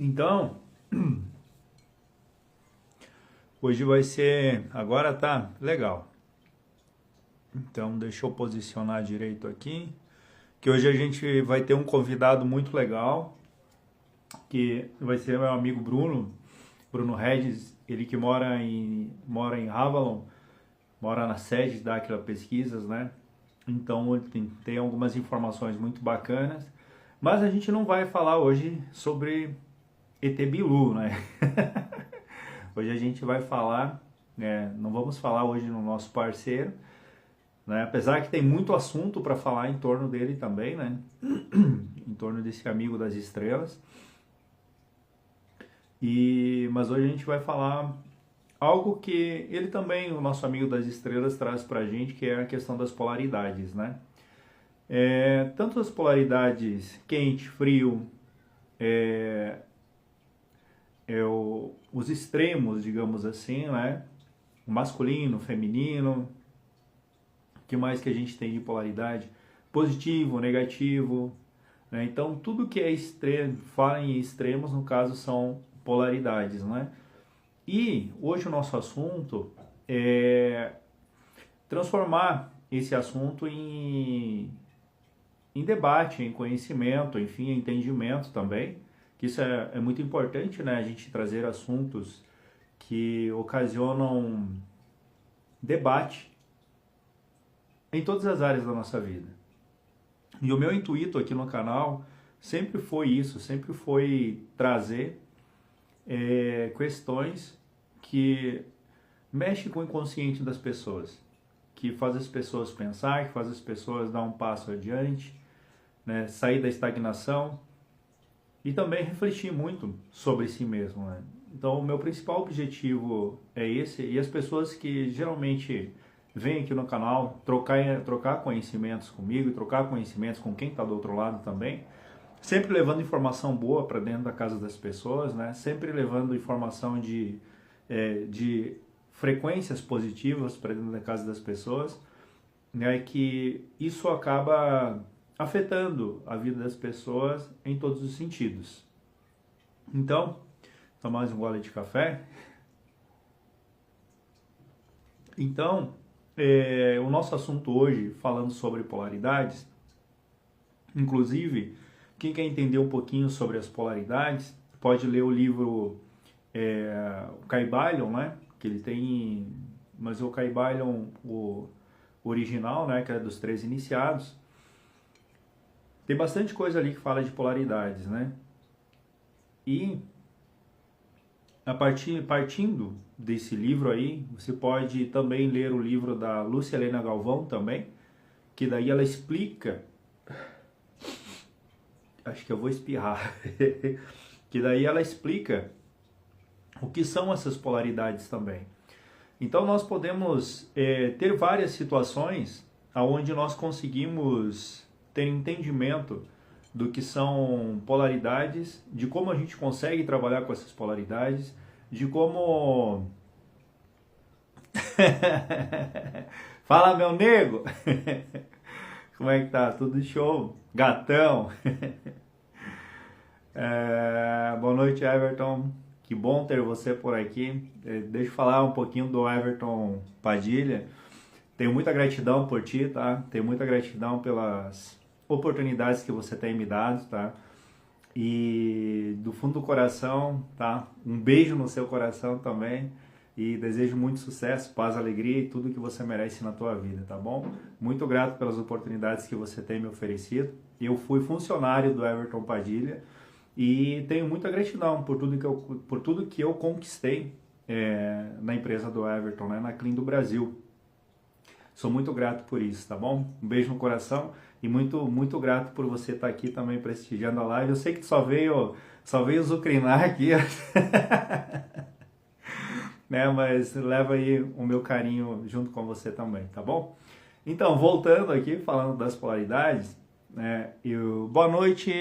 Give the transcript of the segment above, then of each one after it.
Então, hoje vai ser... Agora tá legal. Então, deixa eu posicionar direito aqui. Que hoje a gente vai ter um convidado muito legal, que vai ser meu amigo Bruno Regis, ele que mora em Avalon, mora na sede da Aquila Pesquisas, né? Então ele tem algumas informações muito bacanas, mas a gente não vai falar hoje sobre ET Bilu, né? Hoje a gente vai falar, né? Não vamos falar hoje no nosso parceiro, né? Apesar que tem muito assunto para falar em torno dele também, né? Em torno desse amigo das estrelas. Mas hoje a gente vai falar algo que ele também, o nosso amigo das estrelas, traz pra gente, que é a questão das polaridades, né? Tanto as polaridades quente, frio, os extremos, digamos assim, né? O masculino, o feminino. O que mais que a gente tem de polaridade? Positivo, negativo, né? Então tudo que é extremo, fala em extremos, no caso são polaridades, né? E hoje o nosso assunto é transformar esse assunto em debate, em conhecimento, enfim, em entendimento também, que isso é muito importante, né? A gente trazer assuntos que ocasionam debate em todas as áreas da nossa vida. E o meu intuito aqui no canal sempre foi isso, sempre foi trazer questões que mexem com o inconsciente das pessoas, que faz as pessoas pensar, que faz as pessoas dar um passo adiante, né, sair da estagnação e também refletir muito sobre si mesmo, né? Então o meu principal objetivo é esse, e as pessoas que geralmente vêm aqui no canal trocar conhecimentos comigo e trocar conhecimentos com quem está do outro lado também, sempre levando informação boa para dentro da casa das pessoas, né? Sempre levando informação de frequências positivas para dentro da casa das pessoas, né? Que isso acaba afetando a vida das pessoas em todos os sentidos. Então, tomar mais um gole de café. Então, o nosso assunto hoje, falando sobre polaridades, inclusive, quem quer entender um pouquinho sobre as polaridades, pode ler o livro Kybalion, né? Que ele tem, mas o Kybalion, o original, né? Que é dos 13 iniciados, tem bastante coisa ali que fala de polaridades, né? E partindo desse livro aí, você pode também ler o livro da Lúcia Helena Galvão também, que daí ela explica. Acho que eu vou espirrar. Que daí ela explica o que são essas polaridades também. Então nós podemos ter várias situações onde nós conseguimos ter entendimento do que são polaridades, de como a gente consegue trabalhar com essas polaridades, de como... Fala, meu nego! Como é que tá? Tudo show? Gatão! Boa noite, Everton. Que bom ter você por aqui. Deixa eu falar um pouquinho do Everton Padilha. Tenho muita gratidão por ti, tá? Tenho muita gratidão pelas oportunidades que você tem me dado, tá? E do fundo do coração, tá? Um beijo no seu coração também. E desejo muito sucesso, paz, alegria e tudo que você merece na tua vida, tá bom? Muito grato pelas oportunidades que você tem me oferecido. Eu fui funcionário do Everton Padilha e tenho muita gratidão por tudo que eu conquistei na empresa do Everton, né? Na Clean do Brasil. Sou muito grato por isso, tá bom? Um beijo no coração e muito, muito grato por você estar aqui também prestigiando a live. Eu sei que só veio zucrinar aqui, né? Mas leva aí o meu carinho junto com você também, tá bom? Então, voltando aqui, falando das polaridades, né? Boa noite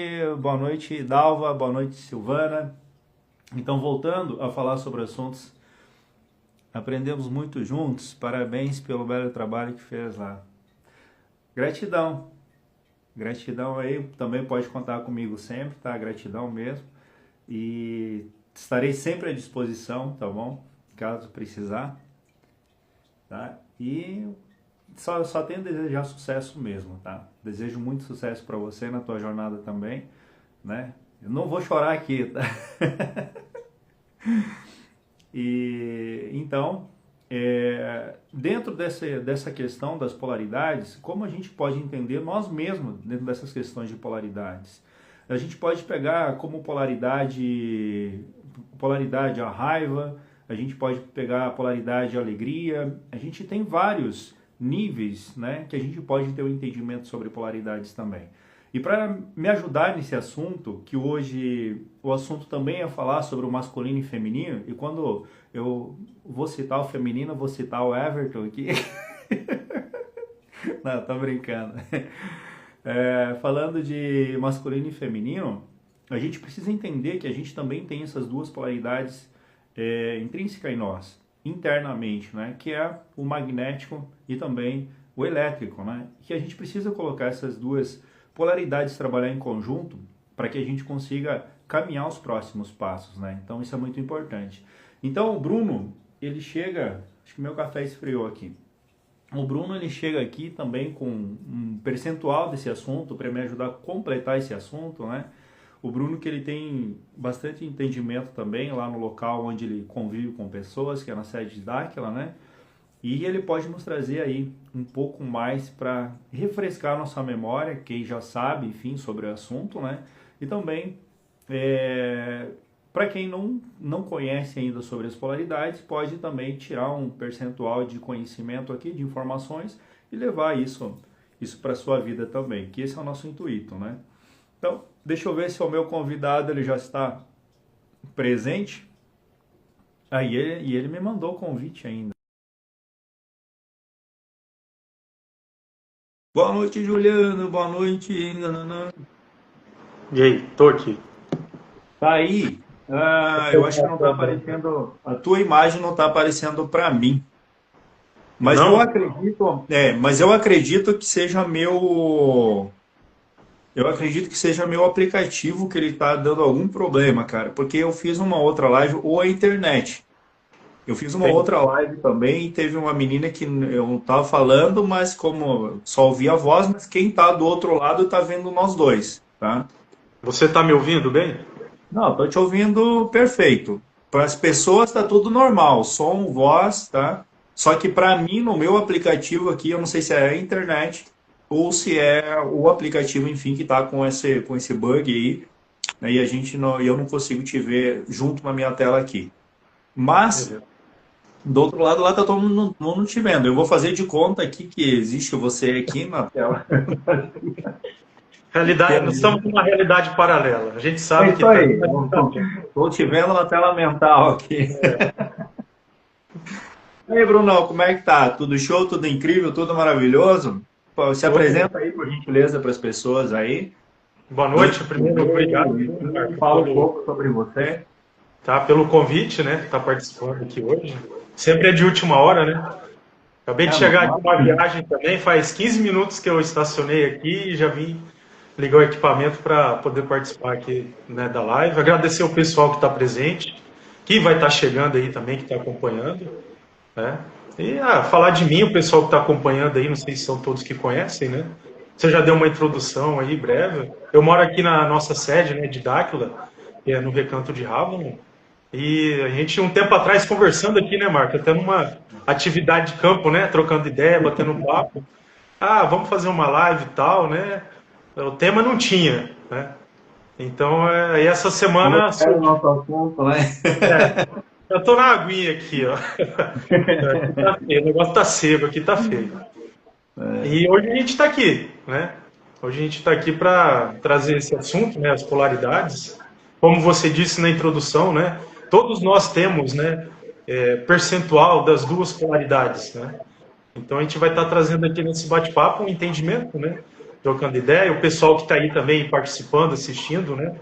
Dalva, boa noite Silvana. Então, voltando a falar sobre assuntos, aprendemos muito juntos, parabéns pelo belo trabalho que fez lá. Gratidão aí, também pode contar comigo sempre, tá? Gratidão mesmo. E estarei sempre à disposição, tá bom? Caso precisar, tá? E só tenho a desejar sucesso mesmo, tá? Desejo muito sucesso para você na tua jornada também, né? Eu não vou chorar aqui, tá? E então, dentro dessa questão das polaridades, como a gente pode entender nós mesmos dentro dessas questões de polaridades? A gente pode pegar como polaridade a raiva, a gente pode pegar a polaridade a alegria, a gente tem vários níveis, né, que a gente pode ter um entendimento sobre polaridades também. E para me ajudar nesse assunto, que hoje o assunto também é falar sobre o masculino e feminino, e quando eu vou citar o feminino, eu vou citar o Everton aqui. Não, tô brincando. Falando de masculino e feminino, a gente precisa entender que a gente também tem essas duas polaridades intrínsecas em nós, internamente, né? Que é o magnético e também o elétrico, né? Que a gente precisa colocar essas duas polaridades trabalhar em conjunto para que a gente consiga caminhar os próximos passos, né? Então isso é muito importante. Então o Bruno, ele chega, acho que meu café esfriou aqui. O Bruno, ele chega aqui também com um percentual desse assunto para me ajudar a completar esse assunto, né? O Bruno, que ele tem bastante entendimento também lá no local onde ele convive com pessoas, que é na sede Dáquila, né? E ele pode nos trazer aí um pouco mais para refrescar nossa memória, quem já sabe, enfim, sobre o assunto, né? E também, para quem não conhece ainda sobre as polaridades, pode também tirar um percentual de conhecimento aqui, de informações, e levar isso para a sua vida também, que esse é o nosso intuito, né? Então, deixa eu ver se o meu convidado ele já está presente. Aí ele me mandou o convite ainda. Boa noite, Juliano. Boa noite. Nananã. E aí, tô aqui. Tá aí. Eu acho que não está aparecendo. A tua imagem não está aparecendo para mim. Mas eu Não? acredito. Mas eu acredito que seja meu. Eu acredito que seja meu aplicativo que ele está dando algum problema, cara. Porque eu fiz uma outra live ou a internet. Eu fiz uma Tem. outra live também e teve uma menina que eu não estava falando, mas como só ouvia a voz, mas quem está do outro lado está vendo nós dois, tá? Você tá me ouvindo bem? Não, estou te ouvindo perfeito. Para as pessoas está tudo normal, som, voz, tá? Só que para mim, no meu aplicativo aqui, eu não sei se é a internet ou se é o aplicativo, enfim, que está com esse bug aí, né? E eu não consigo te ver junto na minha tela aqui. Mas Beleza. do outro lado, lá tá todo mundo te vendo. Eu vou fazer de conta aqui que existe você aqui na tela. Realidade, nós estamos numa realidade paralela. A gente É sabe que isso tá. aí. Estou te vendo na tela mental aqui. E aí, Brunão, como é que tá? Tudo show, tudo incrível, tudo maravilhoso? Pô, se Ô, apresenta aí, por gentileza, para as pessoas aí. boa De noite. onde tu Primeiro, obrigado, veio, Marco, fala um pouco sobre você. pelo convite, né? Tá participando aqui hoje. Sempre é de última hora, né? Acabei de chegar de Normal. uma viagem também. Faz 15 minutos que eu estacionei aqui e já vim ligar o equipamento para poder participar aqui, né, da live. Agradecer o pessoal que está presente, que vai estar chegando aí também, que está acompanhando, né? E falar de mim, o pessoal que está acompanhando aí, não sei se são todos que conhecem, né? Você já deu uma introdução aí breve. Eu moro aqui na nossa sede, né, de Dáquila, que é no Recanto de Rávamo, e a gente um tempo atrás conversando aqui, né, Marco, até numa atividade de campo, né, trocando ideia, batendo um papo. Vamos fazer uma live e tal, né? O tema não tinha, né? Então, aí essa Como semana é o nosso assunto, né? eu tô na aguinha aqui, ó. Aqui tá feio, o negócio tá seco, aqui tá feio. E hoje a gente está aqui, né? Hoje a gente está aqui para trazer esse assunto, né? As polaridades. Como você disse na introdução, né? Todos nós temos, né? Percentual das duas polaridades, né? Então a gente vai estar trazendo aqui nesse bate-papo um entendimento, né? Trocando ideia. O pessoal que está aí também participando, assistindo, né?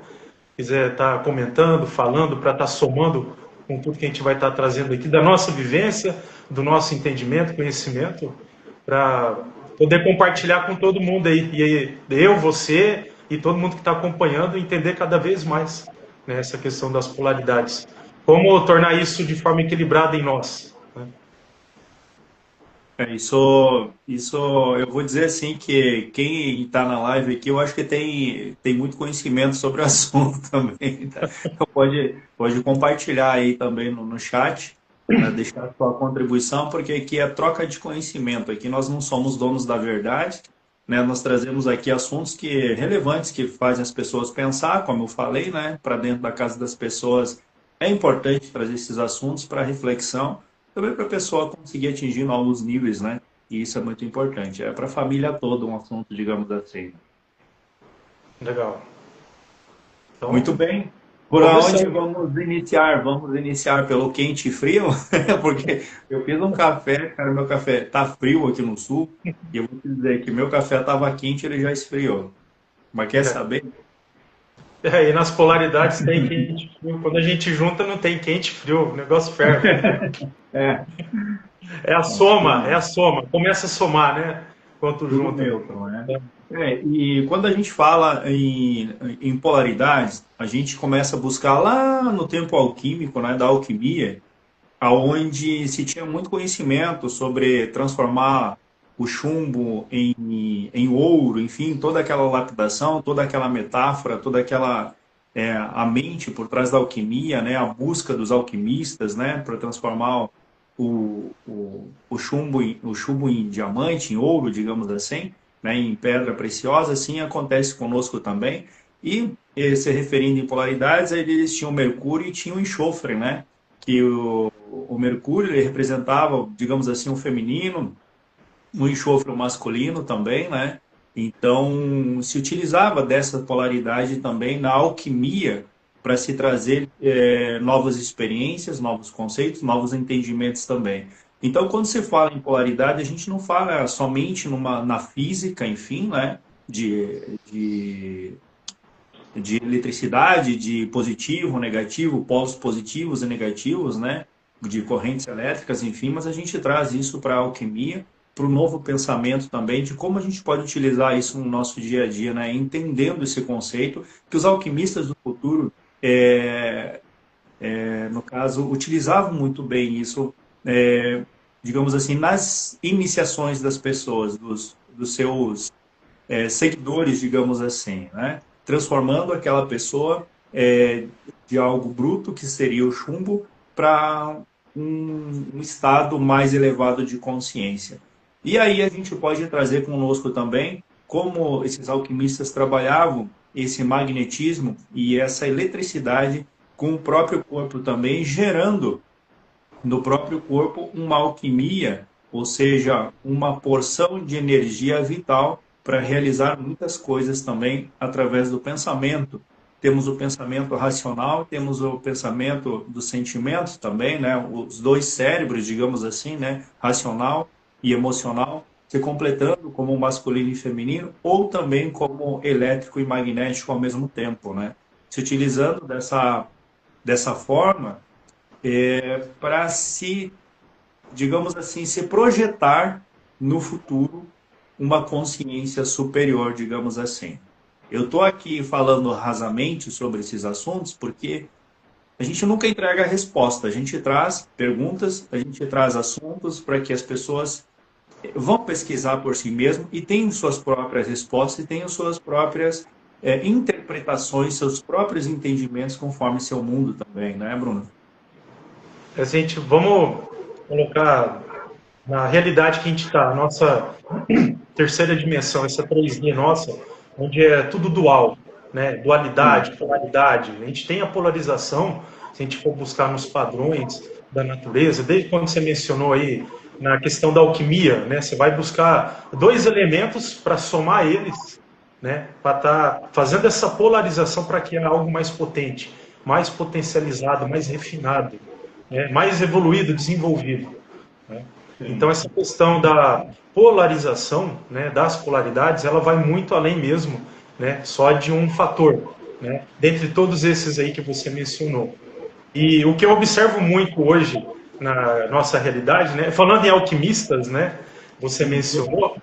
Quiser estar comentando, falando, para estar somando com tudo que a gente vai estar trazendo aqui da nossa vivência, do nosso entendimento, conhecimento, para poder compartilhar com todo mundo aí. E aí, eu, você e todo mundo que está acompanhando entender cada vez mais né, essa questão das polaridades. Como tornar isso de forma equilibrada em nós, né? Isso eu vou dizer assim que quem está na live aqui, eu acho que tem muito conhecimento sobre o assunto também, tá? Então pode compartilhar aí também no chat, né? Deixar a sua contribuição, porque aqui é troca de conhecimento. Aqui nós não somos donos da verdade, né? Nós trazemos aqui assuntos relevantes que fazem as pessoas pensar, como eu falei, né? Para dentro da casa das pessoas é importante trazer esses assuntos para reflexão também para a pessoa conseguir atingir novos níveis, né? E isso é muito importante. É para a família toda um assunto, digamos assim. Legal. Muito Então, bem. Por onde vamos iniciar? Vamos iniciar pelo quente e frio? Porque eu fiz um café, cara, meu café tá frio aqui no sul, e eu vou te dizer que meu café estava quente, ele já esfriou. Mas quer saber? E nas polaridades tem quente e frio. Quando a gente junta, não tem quente e frio, o negócio ferve. É, É a soma, é a soma. Começa a somar, né? Quanto tudo junta. neutro, né? E quando a gente fala em polaridades, a gente começa a buscar lá no tempo alquímico, né, da alquimia, aonde se tinha muito conhecimento sobre transformar o chumbo em ouro, enfim, toda aquela lapidação, toda aquela metáfora, toda aquela a mente por trás da alquimia, né, a busca dos alquimistas, né, para transformar o chumbo em diamante, em ouro, digamos assim, né, em pedra preciosa, assim acontece conosco também. E se referindo em polaridades, eles tinham Mercúrio e tinham enxofre, né? Que o Mercúrio ele representava, digamos assim, o feminino, o enxofre o masculino também, né? Então se utilizava dessa polaridade também na alquimia para se trazer novas experiências, novos conceitos, novos entendimentos também. Então, quando se fala em polaridade, a gente não fala somente na física, enfim, né? De eletricidade, de positivo, negativo, polos positivos e negativos, né? De correntes elétricas, enfim, mas a gente traz isso para a alquimia, para o novo pensamento também, de como a gente pode utilizar isso no nosso dia a dia, né? Entendendo esse conceito, que os alquimistas do futuro, no caso, utilizavam muito bem isso, digamos assim, nas iniciações das pessoas, dos seus seguidores, digamos assim, né? Transformando aquela pessoa de algo bruto, que seria o chumbo, para um estado mais elevado de consciência. E aí a gente pode trazer conosco também como esses alquimistas trabalhavam esse magnetismo e essa eletricidade com o próprio corpo também, gerando no próprio corpo uma alquimia, ou seja, uma porção de energia vital para realizar muitas coisas também através do pensamento. Temos o pensamento racional, temos o pensamento dos sentimentos também, né? Os dois cérebros, digamos assim, né? Racional e emocional, se completando como masculino e feminino, ou também como elétrico e magnético ao mesmo tempo, né? Se utilizando dessa forma, para se, digamos assim, se projetar no futuro uma consciência superior, digamos assim. Eu estou aqui falando rasamente sobre esses assuntos porque a gente nunca entrega a resposta, a gente traz perguntas, a gente traz assuntos para que as pessoas vão pesquisar por si mesmo e tenham suas próprias respostas e tenham suas próprias interpretações, seus próprios entendimentos conforme seu mundo também, né, Bruno? Gente, vamos colocar na realidade que a gente está, a nossa terceira dimensão, essa 3D nossa, onde é tudo dual, né? Dualidade, polaridade. A gente tem a polarização, se a gente for buscar nos padrões da natureza, desde quando você mencionou aí na questão da alquimia, né? Você vai buscar dois elementos para somar eles, né? Para estar fazendo essa polarização para criar algo mais potente, mais potencializado, mais refinado, né? Mais evoluído, desenvolvido, né? Então, essa questão da polarização, né, das polaridades, ela vai muito além mesmo, né, só de um fator, né, dentre todos esses aí que você mencionou. E o que eu observo muito hoje na nossa realidade, né, falando em alquimistas, né, você mencionou,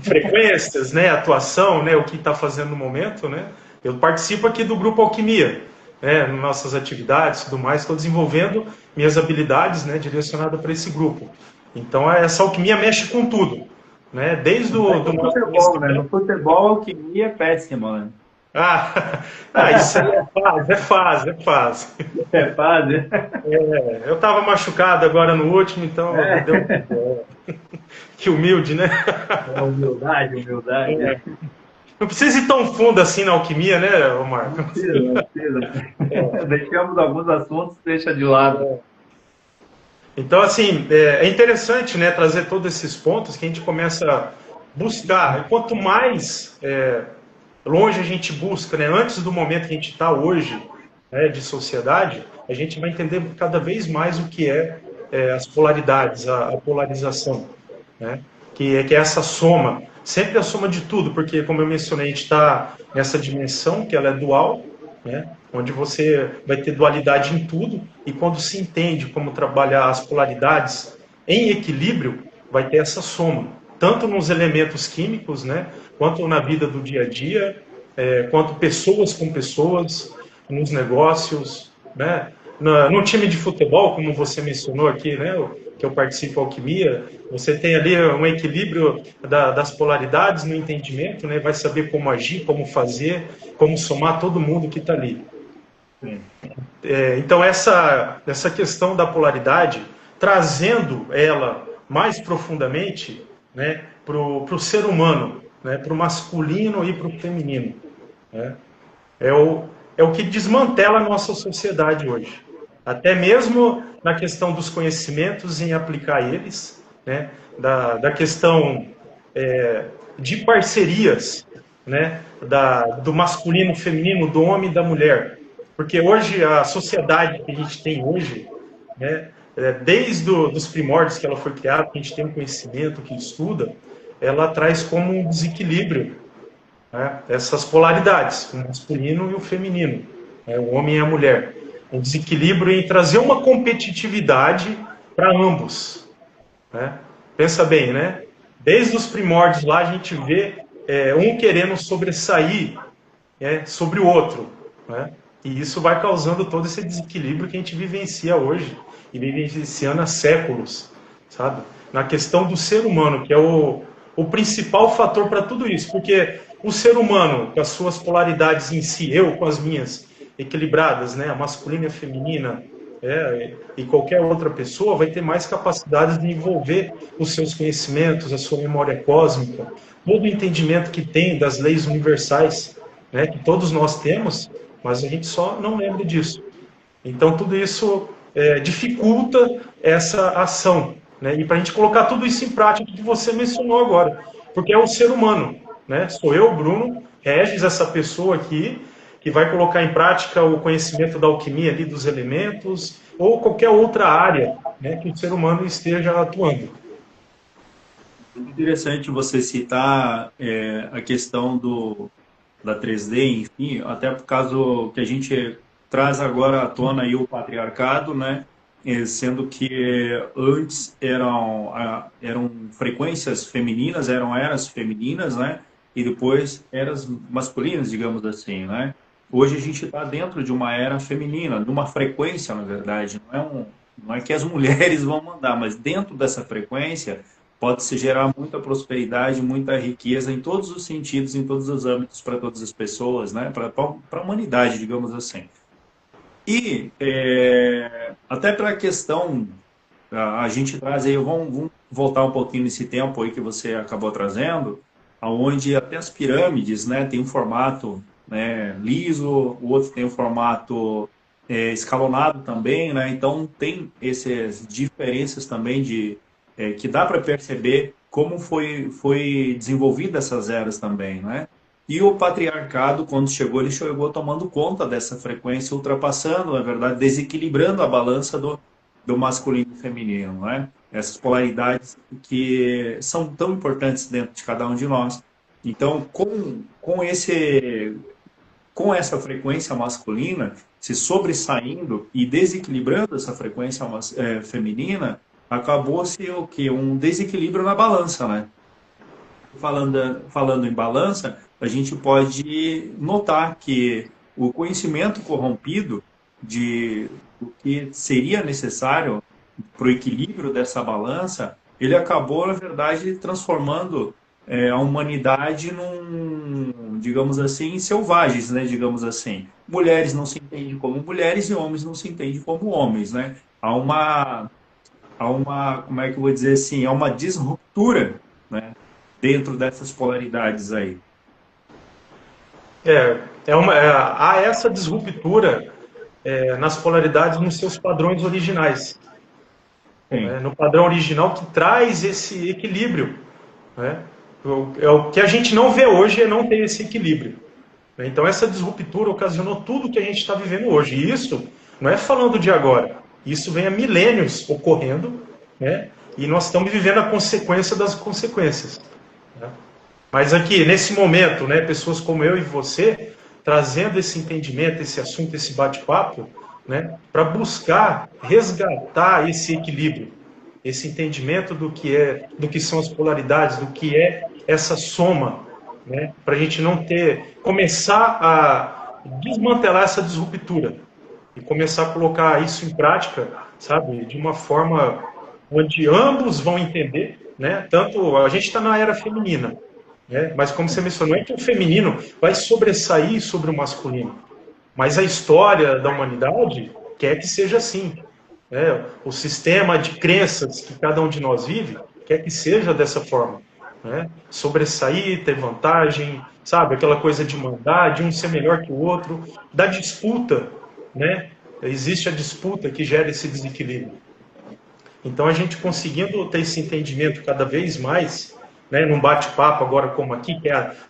frequências, né, atuação, né, o que está fazendo no momento, né, eu participo aqui do Grupo Alquimia, né, nas nossas atividades e tudo mais, estou desenvolvendo minhas habilidades, né, direcionadas para esse grupo. Então, essa alquimia mexe com tudo, né, desde No nosso futebol, né? No futebol, a alquimia é péssima, né? isso aí é fase, é fase, é fase. É fase. Eu estava machucado agora no último, então deu É. que humilde, né? É humildade, humildade. É. Não precisa ir tão fundo assim na alquimia, né, Omar? Não precisa, não precisa. Deixamos alguns assuntos, deixa de lado. Então, assim, é interessante, né, trazer todos esses pontos que a gente começa a buscar. E quanto mais longe a gente busca, né, antes do momento que a gente está hoje, né, de sociedade, a gente vai entender cada vez mais o que as polaridades, a polarização, né, que é essa soma, sempre a soma de tudo, porque, como eu mencionei, a gente está nessa dimensão que ela é dual, né, onde você vai ter dualidade em tudo, e quando se entende como trabalhar as polaridades em equilíbrio, vai ter essa soma, tanto nos elementos químicos, né, quanto na vida do dia a dia, quanto pessoas com pessoas, nos negócios, né, no time de futebol, como você mencionou aqui, né, que eu participo alquimia, você tem ali um equilíbrio das polaridades no entendimento, né, vai saber como agir, como fazer, como somar todo mundo que está ali. Então, essa questão da polaridade, trazendo ela mais profundamente, né, para o ser humano, né, para o masculino e para o feminino, né, é o que desmantela a nossa sociedade hoje. Até mesmo na questão dos conhecimentos, em aplicar eles, né, da questão de parcerias, né, do masculino, feminino, do homem e da mulher. Porque hoje, a sociedade que a gente tem hoje, né, desde os primórdios que ela foi criada, que a gente tem um conhecimento, que estuda, ela traz como um desequilíbrio, né, essas polaridades, o masculino e o feminino, né, o homem e a mulher. Um desequilíbrio em trazer uma competitividade para ambos. Né? Pensa bem, né? Desde os primórdios lá, a gente vê um querendo sobressair sobre o outro. Né? E isso vai causando todo esse desequilíbrio que a gente vivencia hoje e vivenciando há séculos, sabe? Na questão do ser humano, que é o principal fator para tudo isso. Porque o ser humano, com as suas polaridades em si, eu com as minhas equilibradas, né? A masculina e a feminina, e qualquer outra pessoa vai ter mais capacidade de envolver os seus conhecimentos, a sua memória cósmica, todo o entendimento que tem das leis universais, né, que todos nós temos, mas a gente só não lembra disso. Então, tudo isso dificulta essa ação. Né? E para a gente colocar tudo isso em prática que você mencionou agora, porque é o ser humano. Né? Sou eu, Bruno, Regis, essa pessoa aqui, que vai colocar em prática o conhecimento da alquimia ali dos elementos, ou qualquer outra área, né, que o ser humano esteja atuando. Interessante você citar a questão da 3D, enfim, até por causa que a gente traz agora à tona aí o patriarcado, né? Sendo que antes eram frequências femininas, eram eras femininas, né? E depois eras masculinas, digamos assim, né? Hoje a gente está dentro de uma era feminina, de uma frequência, na verdade. Não é que as mulheres vão mandar, mas dentro dessa frequência pode-se gerar muita prosperidade, muita riqueza em todos os sentidos, em todos os âmbitos, para todas as pessoas, né? Para a humanidade, digamos assim. E até para a questão, a gente traz aí, vamos voltar um pouquinho nesse tempo aí que você acabou trazendo, onde até as pirâmides, né, tem um formato, né, liso, o outro tem um formato escalonado também, né? Então tem essas diferenças também que dá para perceber como foi desenvolvida essas eras também, né? E o patriarcado, quando chegou, ele chegou tomando conta dessa frequência, ultrapassando, na verdade, desequilibrando a balança do masculino e feminino, né? Essas polaridades que são tão importantes dentro de cada um de nós. Então, com essa frequência masculina se sobressaindo e desequilibrando essa frequência feminina, acabou-se o que? Um desequilíbrio na balança, né? Falando em balança, a gente pode notar que o conhecimento corrompido do que seria necessário para o equilíbrio dessa balança, ele acabou, na verdade, transformando a humanidade digamos assim, selvagens, né? Digamos assim. Mulheres não se entendem como mulheres e homens não se entendem como homens, né? Como é que eu vou dizer assim, há uma disruptura, né? Dentro dessas polaridades aí. Há essa disruptura nas polaridades nos seus padrões originais. Sim. No padrão original que traz esse equilíbrio. Né? O que a gente não vê hoje é não ter esse equilíbrio. Né? Então essa disruptura ocasionou tudo que a gente está vivendo hoje. E isso não é falando de agora. Isso vem há milênios ocorrendo, né? E nós estamos vivendo a consequência das consequências. Né? Mas aqui, nesse momento, né, pessoas como eu e você, trazendo esse entendimento, esse assunto, esse bate-papo, né, para buscar resgatar esse equilíbrio, esse entendimento do que são as polaridades, do que é essa soma, né, para a gente não começar a desmantelar essa disruptura e começar a colocar isso em prática, sabe, de uma forma onde ambos vão entender, né, tanto a gente está na era feminina, né, mas como você mencionou, é que o feminino vai sobressair sobre o masculino. Mas a história da humanidade quer que seja assim. Né? O sistema de crenças que cada um de nós vive quer que seja dessa forma. Né? Sobressair, ter vantagem, sabe? Aquela coisa de mandar, de um ser melhor que o outro, da disputa. Né? Existe a disputa que gera esse desequilíbrio. Então, a gente conseguindo ter esse entendimento cada vez mais, né, num bate-papo agora como aqui,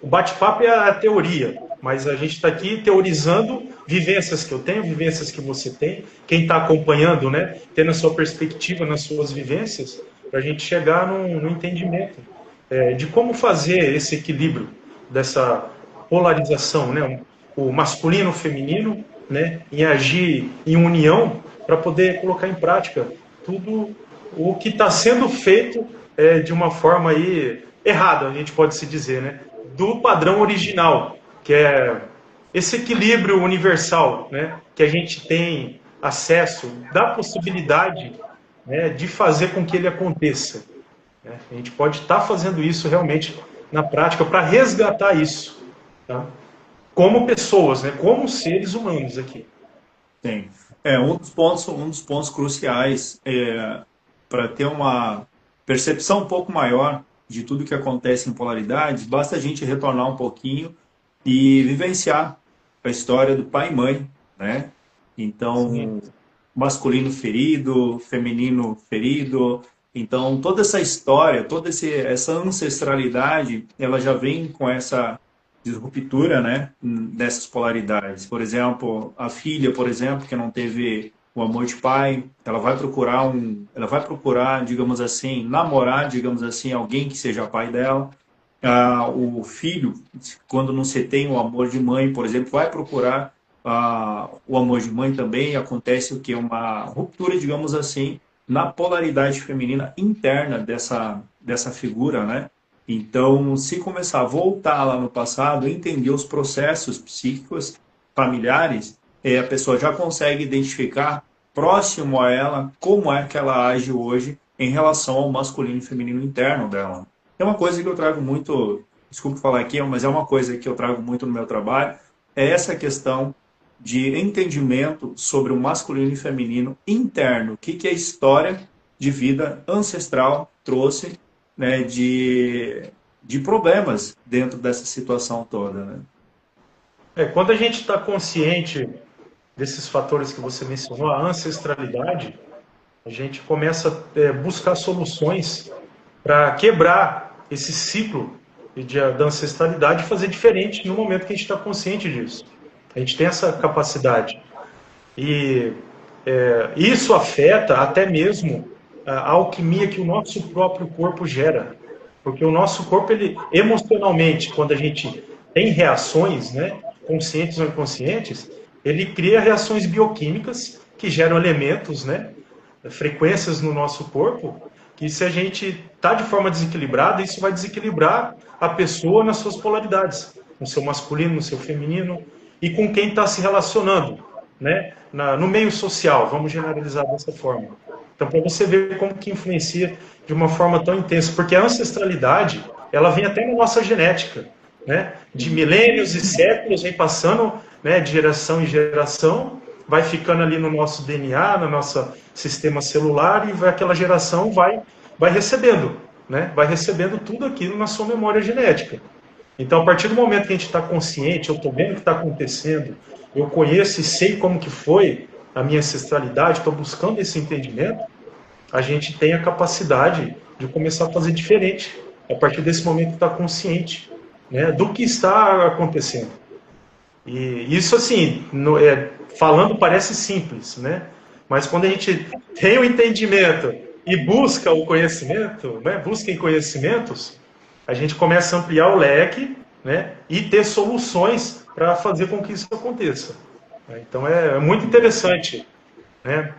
o bate-papo é a teoria, mas a gente está aqui teorizando vivências que eu tenho, vivências que você tem, quem está acompanhando, né, tendo a sua perspectiva nas suas vivências, para a gente chegar no entendimento de como fazer esse equilíbrio dessa polarização, né, o masculino, o feminino, né, em agir em união para poder colocar em prática tudo o que está sendo feito de uma forma aí errada, a gente pode se dizer, né? Do padrão original, que é esse equilíbrio universal, né? Que a gente tem acesso, dá possibilidade, né, de fazer com que ele aconteça. Né? A gente pode estar fazendo isso realmente na prática para resgatar isso, tá? Como pessoas, né? Como seres humanos aqui. Sim. Um dos pontos cruciais para ter uma percepção um pouco maior de tudo que acontece em polaridades, basta a gente retornar um pouquinho e vivenciar a história do pai e mãe, né? Então, Sim. masculino ferido, feminino ferido. Então, toda essa história, essa ancestralidade, ela já vem com essa disruptura, né, dessas polaridades. Por exemplo, a filha, por exemplo, que não teve o amor de pai, ela vai procurar, digamos assim, namorar, digamos assim, alguém que seja pai dela. O filho, quando não se tem o amor de mãe, por exemplo, vai procurar o amor de mãe também. Acontece o que? Uma ruptura, digamos assim, na polaridade feminina interna dessa figura, né? Então, se começar a voltar lá no passado, entender os processos psíquicos familiares, a pessoa já consegue identificar próximo a ela como é que ela age hoje em relação ao masculino e feminino interno dela. É uma coisa que eu trago muito, desculpe falar aqui, mas é uma coisa que eu trago muito no meu trabalho, é essa questão de entendimento sobre o masculino e feminino interno. O que a história de vida ancestral trouxe, né, de problemas dentro dessa situação toda. Né? Quando a gente está consciente desses fatores que você mencionou, a ancestralidade, a gente começa a buscar soluções para quebrar esse ciclo da ancestralidade e fazer diferente no momento que a gente está consciente disso. A gente tem essa capacidade. E isso afeta até mesmo a alquimia que o nosso próprio corpo gera. Porque o nosso corpo, ele, emocionalmente, quando a gente tem reações, né, conscientes ou inconscientes, ele cria reações bioquímicas que geram elementos, né, frequências no nosso corpo, que se a gente está de forma desequilibrada, isso vai desequilibrar a pessoa nas suas polaridades, no seu masculino, no seu feminino. e com quem está se relacionando, né? No meio social, vamos generalizar dessa forma. Então, para você ver como que influencia de uma forma tão intensa, porque a ancestralidade, ela vem até na nossa genética, né? De milênios e séculos, vem passando, né, de geração em geração, vai ficando ali no nosso DNA, no nosso sistema celular, e aquela geração vai recebendo, né? Vai recebendo tudo aquilo na sua memória genética. Então, a partir do momento que a gente está consciente, eu estou vendo o que está acontecendo, eu conheço e sei como que foi a minha ancestralidade, estou buscando esse entendimento, a gente tem a capacidade de começar a fazer diferente, a partir desse momento que está consciente, né, do que está acontecendo. E isso, assim, falando parece simples, né? Mas quando a gente tem o entendimento e busca o conhecimento, né, busca em conhecimentos, a gente começa a ampliar o leque, né, e ter soluções para fazer com que isso aconteça. Então é muito interessante, né,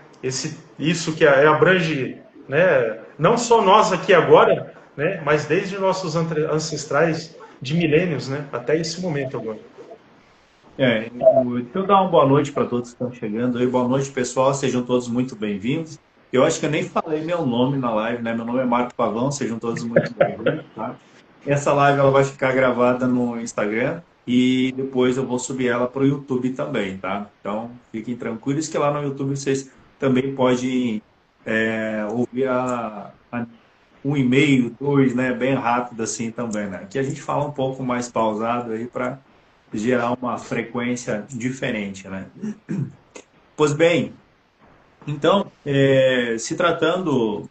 isso que abrange, né, não só nós aqui agora, né, mas desde nossos ancestrais de milênios, né, até esse momento agora. Deixa eu dar uma boa noite para todos que estão chegando aí. Boa noite, pessoal. Sejam todos muito bem-vindos. Eu acho que eu nem falei meu nome na live, né? Meu nome é Marco Pavão, sejam todos muito bem-vindos, tá? Essa live ela vai ficar gravada no Instagram e depois eu vou subir ela para o YouTube também, tá? Então, fiquem tranquilos que lá no YouTube vocês também podem ouvir um e-mail, dois, né? Bem rápido assim também, né? Aqui a gente fala um pouco mais pausado aí para gerar uma frequência diferente, né? Pois bem, então, se tratando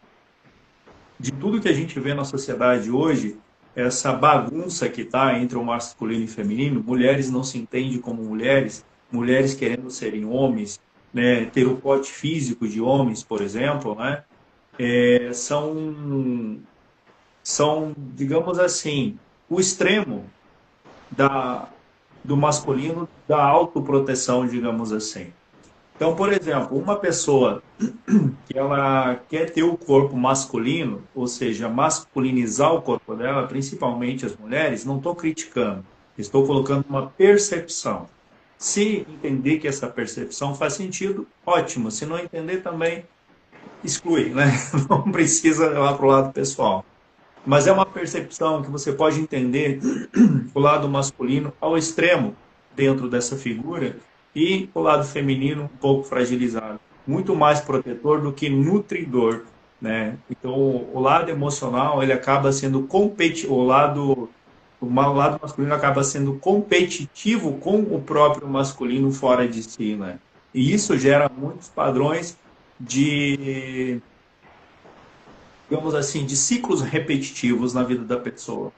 de tudo que a gente vê na sociedade hoje, essa bagunça que está entre o masculino e o feminino, mulheres não se entendem como mulheres, mulheres querendo serem homens, né, ter o porte físico de homens, por exemplo, né, são, digamos assim, o extremo da, do masculino da autoproteção, digamos assim. Então, por exemplo, uma pessoa que ela quer ter o corpo masculino, ou seja, masculinizar o corpo dela, principalmente as mulheres, não estou criticando, estou colocando uma percepção. Se entender que essa percepção faz sentido, ótimo. Se não entender também, exclui, né? Não precisa levar para o lado pessoal. Mas é uma percepção que você pode entender o lado masculino ao extremo dentro dessa figura e o lado feminino um pouco fragilizado, muito mais protetor do que nutridor, né? Então o lado emocional ele acaba sendo competitivo, o lado masculino acaba sendo competitivo com o próprio masculino fora de si, né? E isso gera muitos padrões de, digamos assim, de ciclos repetitivos na vida da pessoa,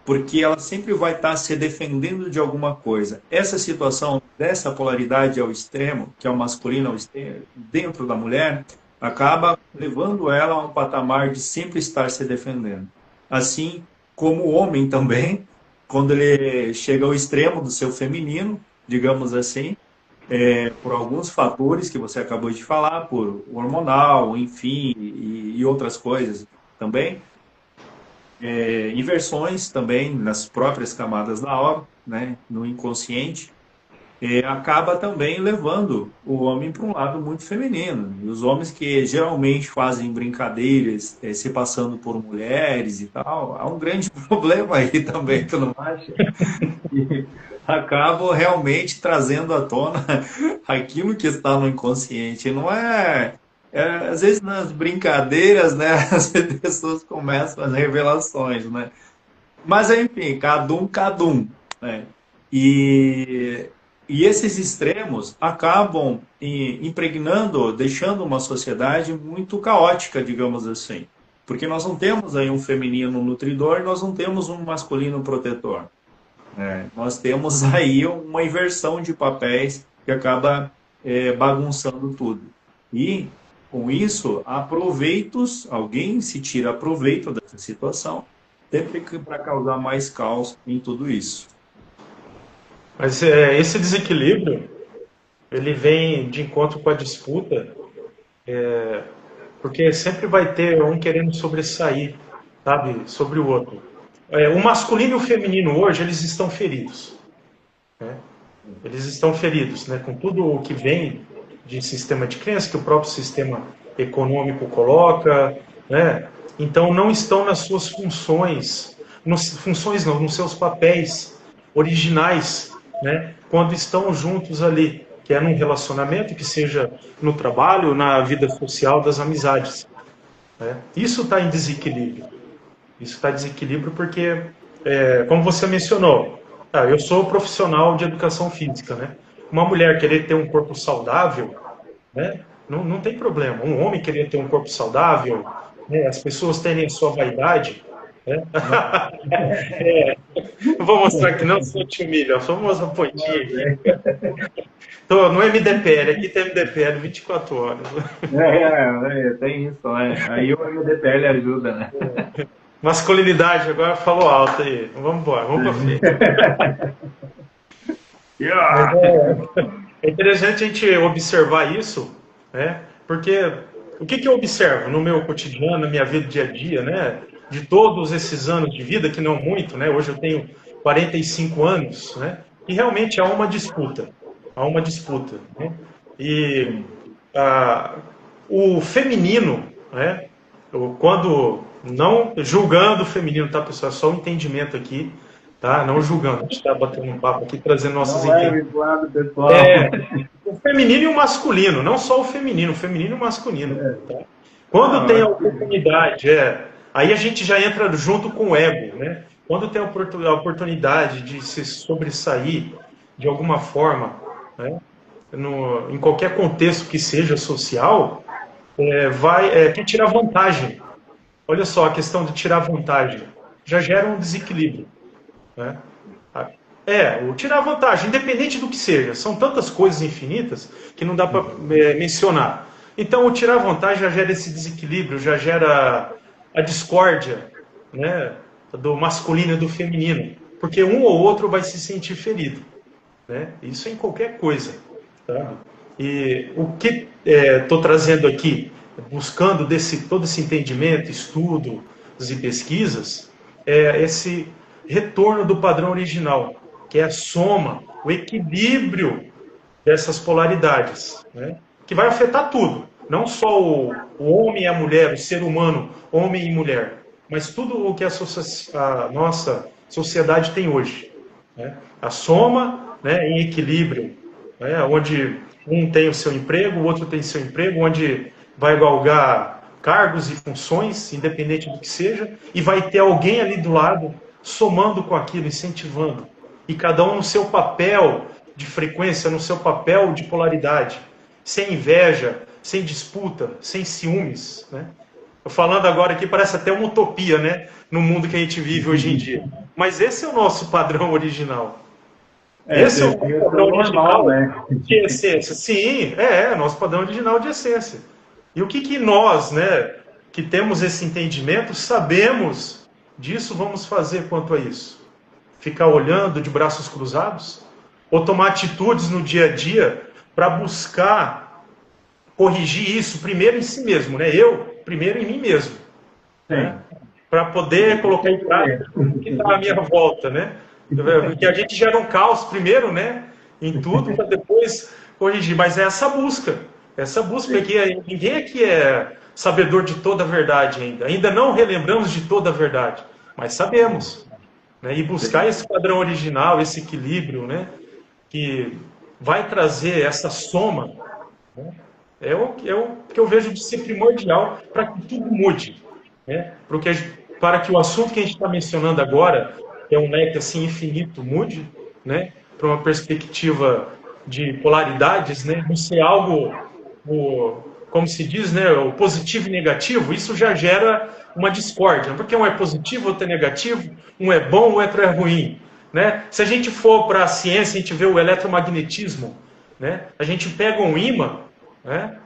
porque ela sempre vai estar se defendendo de alguma coisa. Essa situação dessa polaridade ao extremo, que é o masculino ao extremo, dentro da mulher, acaba levando ela a um patamar de sempre estar se defendendo. Assim como o homem também, quando ele chega ao extremo do seu feminino, digamos assim, por alguns fatores que você acabou de falar, por hormonal, enfim, e outras coisas também, inversões também nas próprias camadas da alma, né, no inconsciente, acaba também levando o homem para um lado muito feminino. E os homens que geralmente fazem brincadeiras, se passando por mulheres e tal, há um grande problema aí também, tu não acha? E acabam realmente trazendo à tona aquilo que está no inconsciente. Não às vezes nas brincadeiras, né, as pessoas começam as revelações, né? Mas enfim, cada um, né? E, e esses extremos acabam impregnando, deixando uma sociedade muito caótica, digamos assim. Porque nós não temos aí um feminino nutridor, nós não temos um masculino protetor. Nós temos aí uma inversão de papéis que acaba bagunçando tudo. E, com isso, há proveitos, alguém se tira proveito dessa situação, sempre para causar mais caos em tudo isso. Mas esse desequilíbrio, ele vem de encontro com a disputa, porque sempre vai ter um querendo sobressair, sabe, sobre o outro. O masculino e o feminino hoje, eles estão feridos, né? Eles estão feridos, né, com tudo o que vem de sistema de crença, que o próprio sistema econômico coloca, né? Então não estão nas suas funções, funções não, nos seus papéis originais, né? Quando estão juntos ali, que é num relacionamento, que seja no trabalho, na vida social, das amizades, né? Isso está em desequilíbrio. Isso está em desequilíbrio porque, como você mencionou, eu sou profissional de educação física, né? Uma mulher querer ter um corpo saudável, né? Não tem problema. Um homem querer ter um corpo saudável, né? As pessoas terem a sua vaidade, né? Vou mostrar que não sou te humilho, a famosa pontinha aqui. Tô no MDPL, aqui tem MDPL 24 horas. Tem isso, né? Aí o MDPL ajuda, né? Masculinidade, agora falou alto aí. Vamos embora, vamos pra frente. É interessante a gente observar isso, né? Porque o que eu observo no meu cotidiano, na minha vida dia a dia, né? De todos esses anos de vida, que não muito, né? Hoje eu tenho 45 anos, né? E realmente há uma disputa. Há uma disputa, né? E o feminino, né? Quando não julgando o feminino, tá, pessoal? É só um entendimento aqui, tá? Não julgando. A gente está batendo um papo aqui, trazendo nossas entendimentos. O feminino e o masculino, não só o feminino e o masculino. Tá? Quando tem a oportunidade, aí a gente já entra junto com o ego, né? Quando tem a oportunidade de se sobressair de alguma forma, né? Em qualquer contexto que seja social, quer tirar vantagem. Olha só, a questão de tirar vantagem já gera um desequilíbrio, né? O tirar vantagem, independente do que seja, são tantas coisas infinitas que não dá para mencionar. Então, o tirar vantagem já gera esse desequilíbrio, já gera a discórdia, né, do masculino e do feminino, porque um ou outro vai se sentir ferido, né? Isso em qualquer coisa, tá? E o que estou trazendo aqui, buscando todo esse entendimento, estudos e pesquisas, é esse retorno do padrão original, que é a soma, o equilíbrio dessas polaridades, né? Que vai afetar tudo, não só o homem e a mulher, o ser humano, homem e mulher, mas tudo o que a nossa sociedade tem hoje, né? A soma, né, em equilíbrio, né, onde um tem o seu emprego, o outro tem o seu emprego, onde vai galgar cargos e funções, independente do que seja, e vai ter alguém ali do lado somando com aquilo, incentivando. E cada um no seu papel de frequência, no seu papel de polaridade, sem inveja, sem disputa, sem ciúmes, né? Eu falando agora aqui parece até uma utopia, né? No mundo que a gente vive hoje em dia. Mas esse é o nosso padrão original. Esse é o padrão original, né, de essência. Sim, nosso padrão original de essência. E o que nós, né, que temos esse entendimento, sabemos disso, vamos fazer quanto a isso? Ficar olhando de braços cruzados? Ou tomar atitudes no dia a dia para buscar corrigir isso primeiro em si mesmo, né? Eu, primeiro em mim mesmo. Né? Para poder colocar em prática o que está à minha volta, né? Porque a gente gera um caos primeiro, né? Em tudo, para depois corrigir. Mas é essa busca que ninguém aqui é sabedor de toda a verdade ainda. Ainda não relembramos de toda a verdade, mas sabemos. Né? E buscar esse padrão original, esse equilíbrio, né? Que vai trazer essa soma, né? É o que eu vejo de ser primordial para que tudo mude. Né? Para que o assunto que a gente está mencionando agora, que é um leque assim infinito, mude, né? Para uma perspectiva de polaridades, né? Não ser algo, como se diz, né? O positivo e negativo, isso já gera uma discórdia, porque um é positivo, outro é negativo, um é bom, o outro é ruim. Né? Se a gente for para a ciência, a gente vê o eletromagnetismo, né? A gente pega um ímã, né?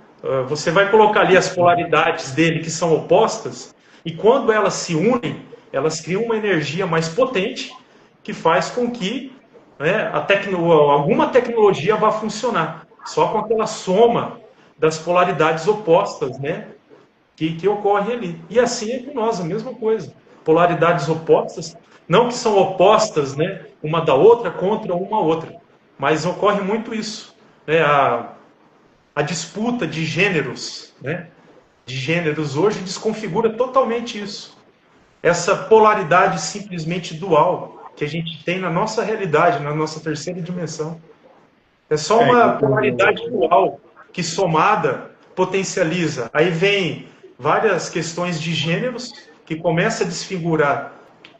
Você vai colocar ali as polaridades dele que são opostas, e quando elas se unem, elas criam uma energia mais potente que faz com que, né, alguma tecnologia vá funcionar, só com aquela soma das polaridades opostas, né, que ocorre ali. E assim é com nós, a mesma coisa. Polaridades opostas, não que são opostas, né, uma da outra contra uma outra, mas ocorre muito isso, né? A disputa de gêneros, né? De gêneros hoje desconfigura totalmente isso. Essa polaridade simplesmente dual que a gente tem na nossa realidade, na nossa terceira dimensão. É só É, uma polaridade dual que somada potencializa. Aí vem várias questões de gêneros que começa a desfigurar,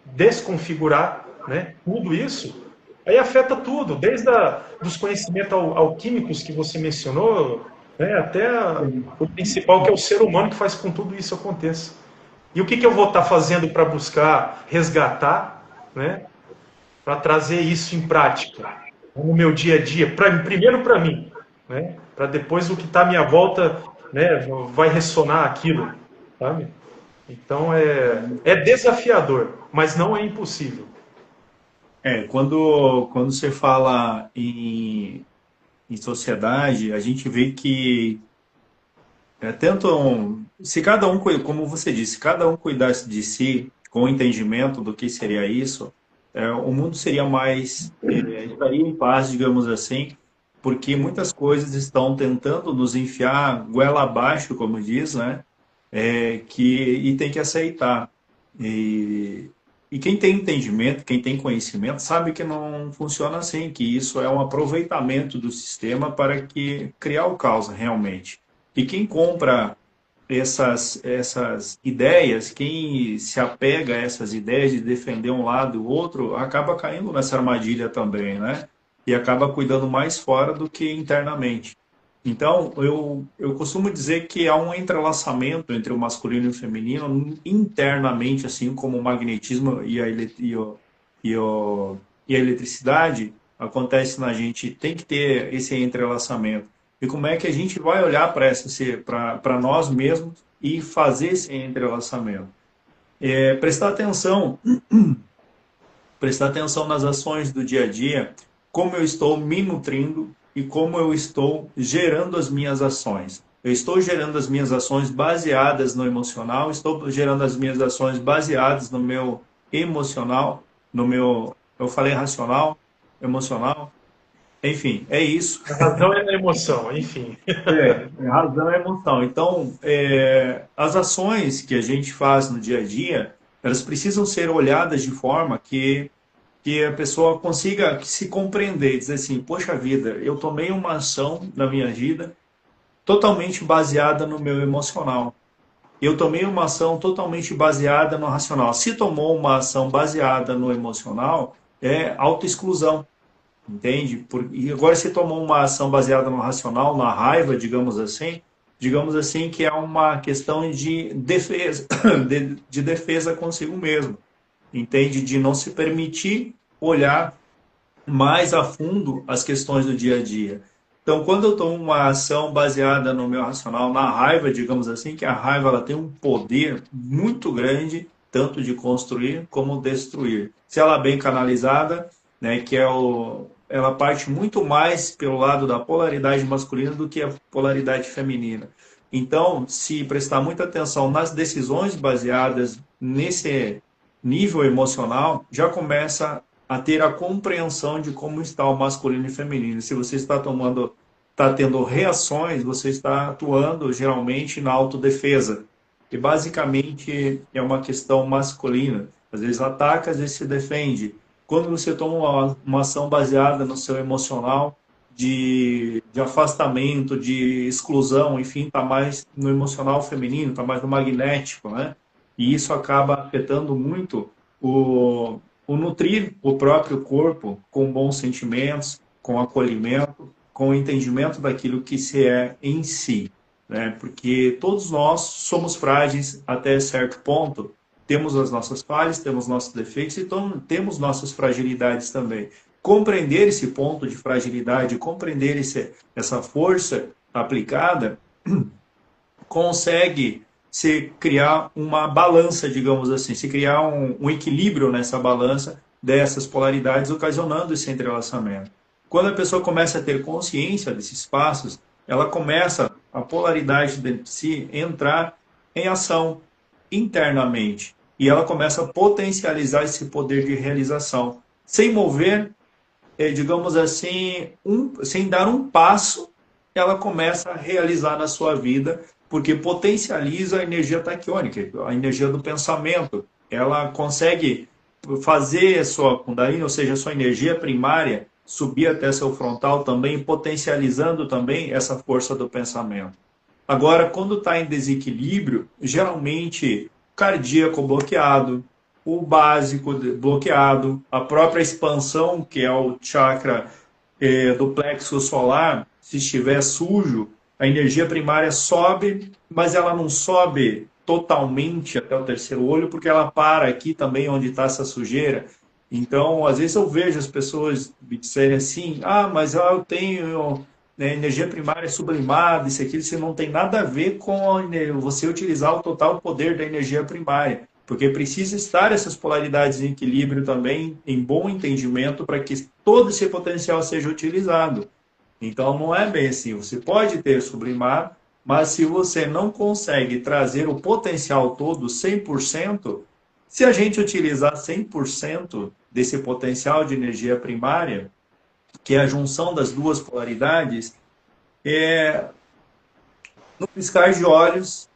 desconfigurar, né? Tudo isso. Aí afeta tudo, desde dos conhecimentos alquímicos que você mencionou, né, até o principal que é o ser humano que faz com que tudo isso aconteça. E o que eu vou estar fazendo para buscar resgatar, né, para trazer isso em prática no meu dia a dia, primeiro para mim, né, para depois o que está à minha volta, né, vai ressonar aquilo, sabe? Então é desafiador, mas não é impossível. quando você fala em sociedade, a gente vê que se cada um, como você disse, cada um cuidasse de si com o entendimento do que seria isso, o mundo seria mais, estaria em paz, digamos assim, porque muitas coisas estão tentando nos enfiar goela abaixo, como diz, né? E tem que aceitar. E, e quem tem entendimento, quem tem conhecimento, sabe que não funciona assim, que isso é um aproveitamento do sistema para criar o caos realmente. E quem compra essas ideias, quem se apega a essas ideias de defender um lado e o outro, acaba caindo nessa armadilha também, né? E acaba cuidando mais fora do que internamente. Então, eu costumo dizer que há um entrelaçamento entre o masculino e o feminino internamente, assim como o magnetismo e a eletricidade acontece na gente, tem que ter esse entrelaçamento. E como é que a gente vai olhar para nós mesmos e fazer esse entrelaçamento? Prestar atenção, prestar atenção nas ações do dia a dia, como eu estou me nutrindo e como eu estou gerando as minhas ações. Eu estou gerando as minhas ações baseadas no emocional, estou gerando as minhas ações baseadas no meu emocional, eu falei racional, emocional, enfim, é isso. A razão é na emoção, enfim. Razão é emoção. Então, as ações que a gente faz no dia a dia, elas precisam ser olhadas de forma que a pessoa consiga se compreender, dizer assim, poxa vida, eu tomei uma ação na minha vida totalmente baseada no meu emocional. Eu tomei uma ação totalmente baseada no racional. Se tomou uma ação baseada no emocional, é autoexclusão. Entende? E agora se tomou uma ação baseada no racional, na raiva, digamos assim que é uma questão de defesa, de defesa consigo mesmo. Entende? De não se permitir olhar mais a fundo as questões do dia a dia. Então, quando eu tomo uma ação baseada no meu racional, na raiva, digamos assim, que a raiva ela tem um poder muito grande, tanto de construir como destruir. Se ela é bem canalizada, né, ela parte muito mais pelo lado da polaridade masculina do que a polaridade feminina. Então, se prestar muita atenção nas decisões baseadas nesse nível emocional, já começa a ter a compreensão de como está o masculino e feminino. Se você está tendo reações, você está atuando geralmente na autodefesa, que basicamente é uma questão masculina. Às vezes ataca, às vezes se defende. Quando você toma uma ação baseada no seu emocional, de afastamento, de exclusão, enfim, está mais no emocional feminino, está mais no magnético, né? E isso acaba afetando muito o nutrir o próprio corpo com bons sentimentos, com acolhimento, com o entendimento daquilo que se é em si, né? Porque todos nós somos frágeis até certo ponto, temos as nossas falhas, temos nossos defeitos e temos nossas fragilidades também. Compreender esse ponto de fragilidade, compreender essa força aplicada, consegue se criar uma balança, digamos assim, se criar um equilíbrio nessa balança dessas polaridades, ocasionando esse entrelaçamento. Quando a pessoa começa a ter consciência desses passos, ela começa, a polaridade de si, entrar em ação internamente. E ela começa a potencializar esse poder de realização, sem mover digamos assim, sem dar um passo, ela começa a realizar na sua vida, porque potencializa a energia taquiônica, a energia do pensamento. Ela consegue fazer a sua Kundalini, ou seja, a sua energia primária, subir até seu frontal também, potencializando também essa força do pensamento. Agora, quando está em desequilíbrio, geralmente cardíaco bloqueado, o básico bloqueado, a própria expansão, que é o chakra do plexo solar, se estiver sujo, a energia primária sobe, mas ela não sobe totalmente até o terceiro olho, porque ela para aqui também onde está essa sujeira. Então, às vezes eu vejo as pessoas me disserem assim, mas eu tenho energia primária sublimada, isso aqui, isso não tem nada a ver com você utilizar o total poder da energia primária, porque precisa estar essas polaridades em equilíbrio também, em bom entendimento, para que todo esse potencial seja utilizado. Então, não é bem assim. Você pode ter sublimado, mas se você não consegue trazer o potencial todo 100%, se a gente utilizar 100% desse potencial de energia primária, que é a junção das duas polaridades, no piscar de olhos,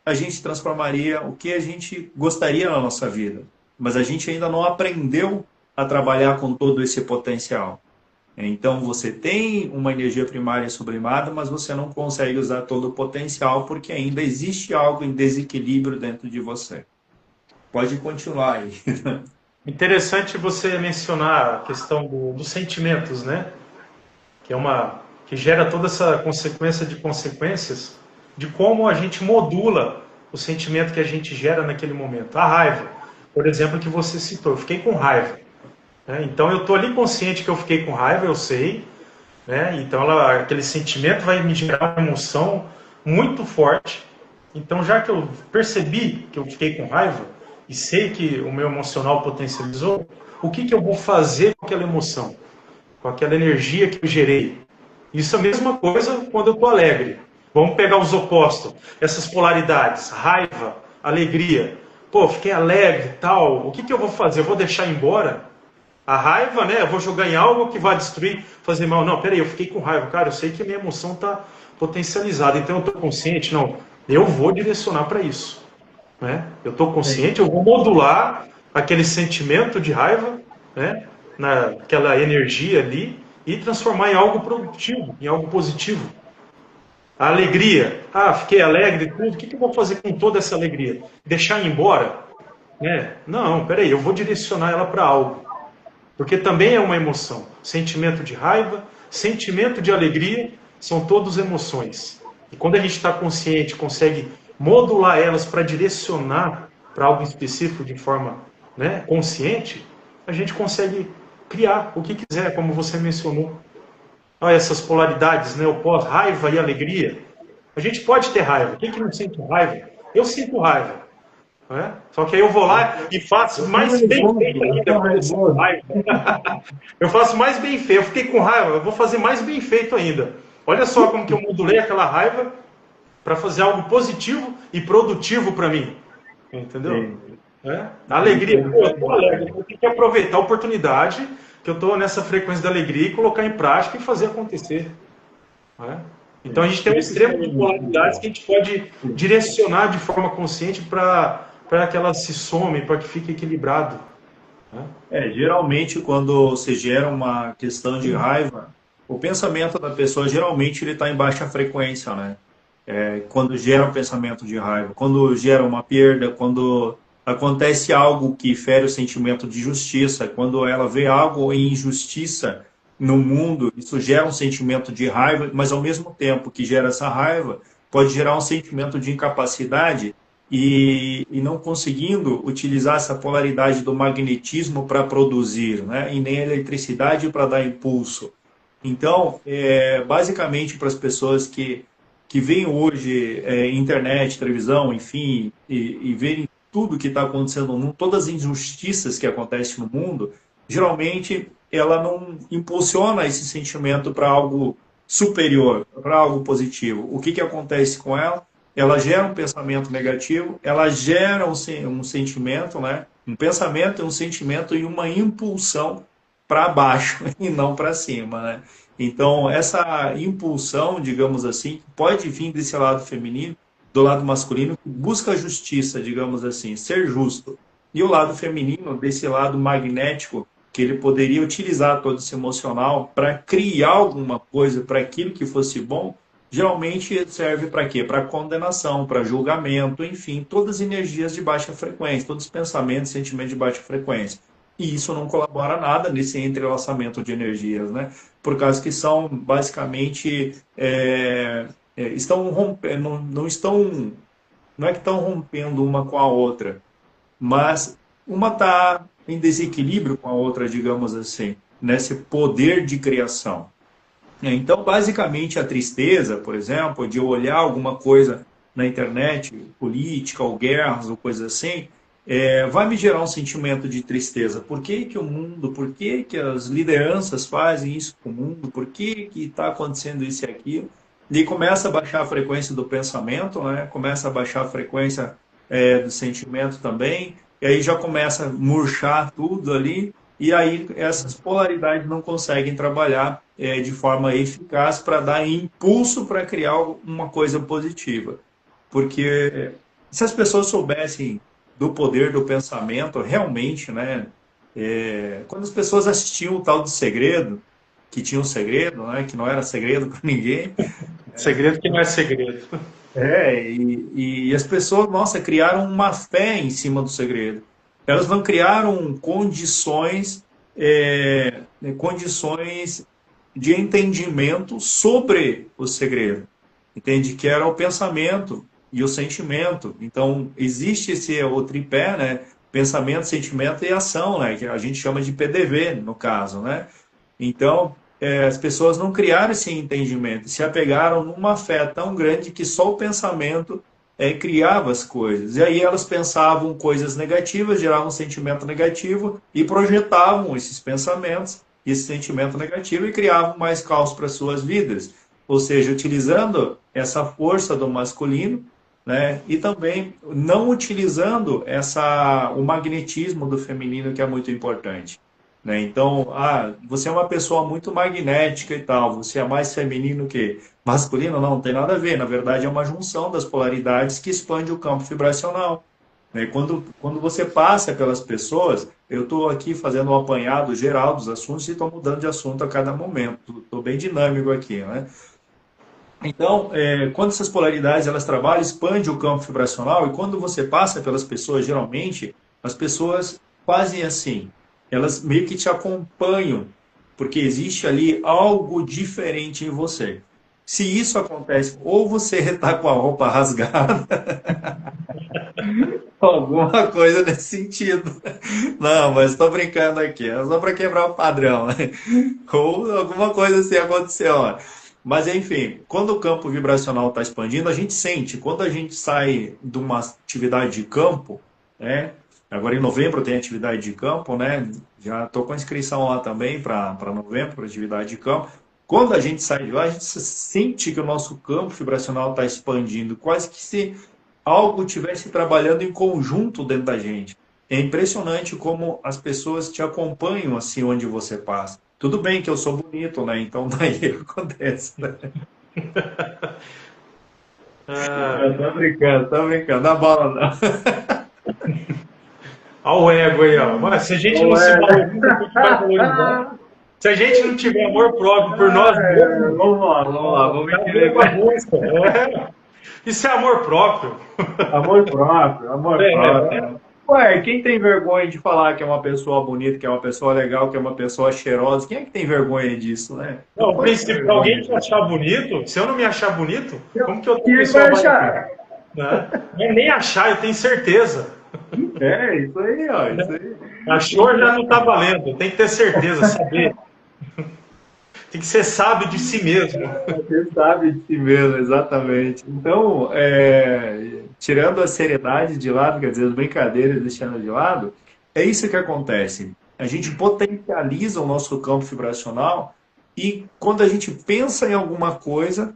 a gente transformaria o que a gente gostaria na nossa vida. Mas a gente ainda não aprendeu a trabalhar com todo esse potencial. Então você tem uma energia primária sublimada, mas você não consegue usar todo o potencial porque ainda existe algo em desequilíbrio dentro de você. Pode continuar aí. Interessante você mencionar a questão dos sentimentos, né? Que gera toda essa consequência de consequências de como a gente modula o sentimento que a gente gera naquele momento. A raiva, por exemplo, que você citou. Eu fiquei com raiva. Né? Então eu estou ali consciente que eu fiquei com raiva, eu sei. Né? Então aquele sentimento vai me gerar uma emoção muito forte. Então já que eu percebi que eu fiquei com raiva e sei que o meu emocional potencializou, o que eu vou fazer com aquela emoção? Com aquela energia que eu gerei? Isso é a mesma coisa quando eu estou alegre. Vamos pegar os opostos, essas polaridades, raiva, alegria. Pô, fiquei alegre e tal, o que eu vou fazer? Eu vou deixar embora? A raiva, né? Eu vou jogar em algo que vai destruir, fazer mal. Não, peraí, eu fiquei com raiva. Cara, eu sei que a minha emoção está potencializada, então eu estou consciente. Não, eu vou direcionar para isso. Né? Eu estou consciente, eu vou modular aquele sentimento de raiva, né? Naquela energia ali, e transformar em algo produtivo, em algo positivo. A alegria. Fiquei alegre e tudo. O que eu vou fazer com toda essa alegria? Deixar ir embora? Né? Não, peraí, eu vou direcionar ela para algo. Porque também é uma emoção. Sentimento de raiva, sentimento de alegria, são todas emoções. E quando a gente está consciente, consegue modular elas para direcionar para algo específico de forma, né, consciente, a gente consegue criar o que quiser, como você mencionou. Olha essas polaridades, né, opós, raiva e alegria. A gente pode ter raiva. Quem que não sente raiva? Eu sinto raiva. Né? Só que aí eu vou lá e faço mais bem feito ainda quando eu sinto raiva. Eu faço mais bem feito. Eu fiquei com raiva, eu vou fazer mais bem feito ainda. Olha só como que eu modulei aquela raiva para fazer algo positivo e produtivo para mim. Entendeu? Alegria. Pô, eu tô alegre. Eu tenho que aproveitar a oportunidade que eu estou nessa frequência da alegria e colocar em prática e fazer acontecer. Então a gente tem um extremo de polaridades que a gente pode direcionar de forma consciente para que ela se some, para que fique equilibrado. Geralmente quando você gera uma questão de raiva, o pensamento da pessoa geralmente ele está em baixa frequência, né? Quando gera um pensamento de raiva, quando gera uma perda, quando acontece algo que fere o sentimento de justiça, quando ela vê algo em injustiça no mundo, isso gera um sentimento de raiva, mas ao mesmo tempo que gera essa raiva, pode gerar um sentimento de incapacidade e não conseguindo utilizar essa polaridade do magnetismo para produzir, né? E nem a eletricidade para dar impulso. Então, basicamente para as pessoas que veem hoje internet, televisão, enfim, e verem tudo que está acontecendo no mundo, todas as injustiças que acontecem no mundo, geralmente ela não impulsiona esse sentimento para algo superior, para algo positivo. O que acontece com ela? Ela gera um pensamento negativo, ela gera um sentimento, né? Um pensamento, um sentimento e uma impulsão para baixo e não para cima, né? Então, essa impulsão, digamos assim, pode vir desse lado feminino, do lado masculino, que busca a justiça, digamos assim, ser justo. E o lado feminino, desse lado magnético, que ele poderia utilizar todo esse emocional para criar alguma coisa para aquilo que fosse bom, geralmente serve para quê? Para condenação, para julgamento, enfim, todas as energias de baixa frequência, todos os pensamentos e sentimentos de baixa frequência. E isso não colabora nada nesse entrelaçamento de energias, né? Por causa que são basicamente estão rompendo, não estão, não é que estão rompendo uma com a outra, mas uma está em desequilíbrio com a outra, digamos assim, nesse poder de criação. Então, basicamente, a tristeza, por exemplo, de olhar alguma coisa na internet, política ou guerras ou coisa assim, vai me gerar um sentimento de tristeza. Por que que o mundo, por que que as lideranças fazem isso com o mundo? Por que que está acontecendo isso e aquilo? E começa a baixar a frequência do pensamento, né? Começa a baixar a frequência do sentimento também, e aí já começa a murchar tudo ali, e aí essas polaridades não conseguem trabalhar de forma eficaz para dar impulso para criar uma coisa positiva. Porque se as pessoas soubessem do poder do pensamento, realmente, né? Quando as pessoas assistiam o tal de Segredo, que tinha um segredo, né? Que não era segredo para ninguém. Segredo que não é segredo. E as pessoas, nossa, criaram uma fé em cima do segredo. Elas não criaram condições de entendimento sobre o segredo. Entende? Que era o pensamento e o sentimento. Então, existe o tripé, né? Pensamento, sentimento e ação, né? Que a gente chama de PDV, no caso, né? Então, as pessoas não criaram esse entendimento, se apegaram numa fé tão grande que só o pensamento criava as coisas. E aí elas pensavam coisas negativas, geravam um sentimento negativo e projetavam esses pensamentos, esse sentimento negativo e criavam mais caos para suas vidas. Ou seja, utilizando essa força do masculino, né, e também não utilizando o magnetismo do feminino, que é muito importante. Né? Então, você é uma pessoa muito magnética e tal, você é mais feminino que masculino? Não, não tem nada a ver. Na verdade, é uma junção das polaridades que expande o campo vibracional. Né? Quando você passa pelas pessoas, eu estou aqui fazendo um apanhado geral dos assuntos e estou mudando de assunto a cada momento. Estou bem dinâmico aqui, né? Então, quando essas polaridades elas trabalham, expande o campo vibracional e quando você passa pelas pessoas, geralmente, as pessoas fazem assim, elas meio que te acompanham, porque existe ali algo diferente em você. Se isso acontece, ou você está com a roupa rasgada, alguma coisa nesse sentido. Não, mas estou brincando aqui, é só para quebrar o padrão, né? Ou alguma coisa assim aconteceu, ó. Mas enfim, quando o campo vibracional está expandindo, a gente sente. Quando a gente sai de uma atividade de campo, né? Agora em novembro tem atividade de campo, né? Já estou com a inscrição lá também para novembro, para atividade de campo. Quando a gente sai de lá, a gente sente que o nosso campo vibracional está expandindo, quase que se algo estivesse trabalhando em conjunto dentro da gente. É impressionante como as pessoas te acompanham assim onde você passa. Tudo bem que eu sou bonito, né? Então daí acontece, né? Tô brincando. Dá bola, não. Olha o ego aí, ó. Mas se a gente não se valoriza, a gente vai valorizar. Se a gente não tiver amor próprio por nós mesmos, vamos lá, vamos ver. Isso é amor próprio. Amor próprio. Ué, quem tem vergonha de falar que é uma pessoa bonita, que é uma pessoa legal, que é uma pessoa cheirosa? Quem é que tem vergonha disso, né? Não, se alguém te achar bonito, se eu não me achar bonito, como que eu tenho pessoa vai achar? Né? Nem achar, eu tenho certeza. Isso aí, ó. Isso aí. Achou já não tá valendo, tem que ter certeza, saber. Tem que ser sábio de si mesmo. Você sabe de si mesmo, exatamente. Então, tirando a seriedade de lado, quer dizer, as brincadeiras deixando de lado, é isso que acontece. A gente potencializa o nosso campo vibracional e quando a gente pensa em alguma coisa,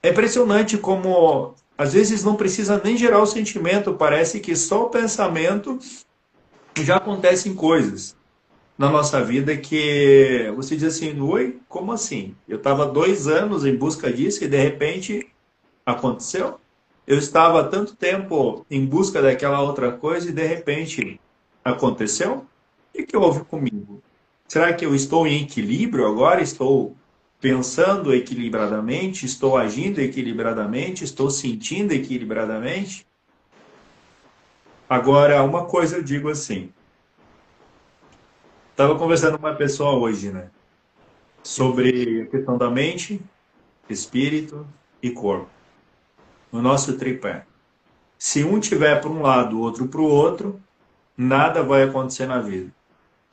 é impressionante como, às vezes, não precisa nem gerar o sentimento, parece que só o pensamento já acontecem coisas. na nossa vida que você diz assim, oi, como assim? Eu estava 2 anos em busca disso e de repente aconteceu? Eu estava há tanto tempo em busca daquela outra coisa e de repente aconteceu? O que houve comigo? Será que eu estou em equilíbrio agora? Estou pensando equilibradamente? Estou agindo equilibradamente? Estou sentindo equilibradamente? Agora, uma coisa eu digo assim, estava conversando com uma pessoa hoje, né? Sobre a questão da mente, espírito e corpo. No nosso tripé. Se um tiver para um lado, o outro para o outro, nada vai acontecer na vida.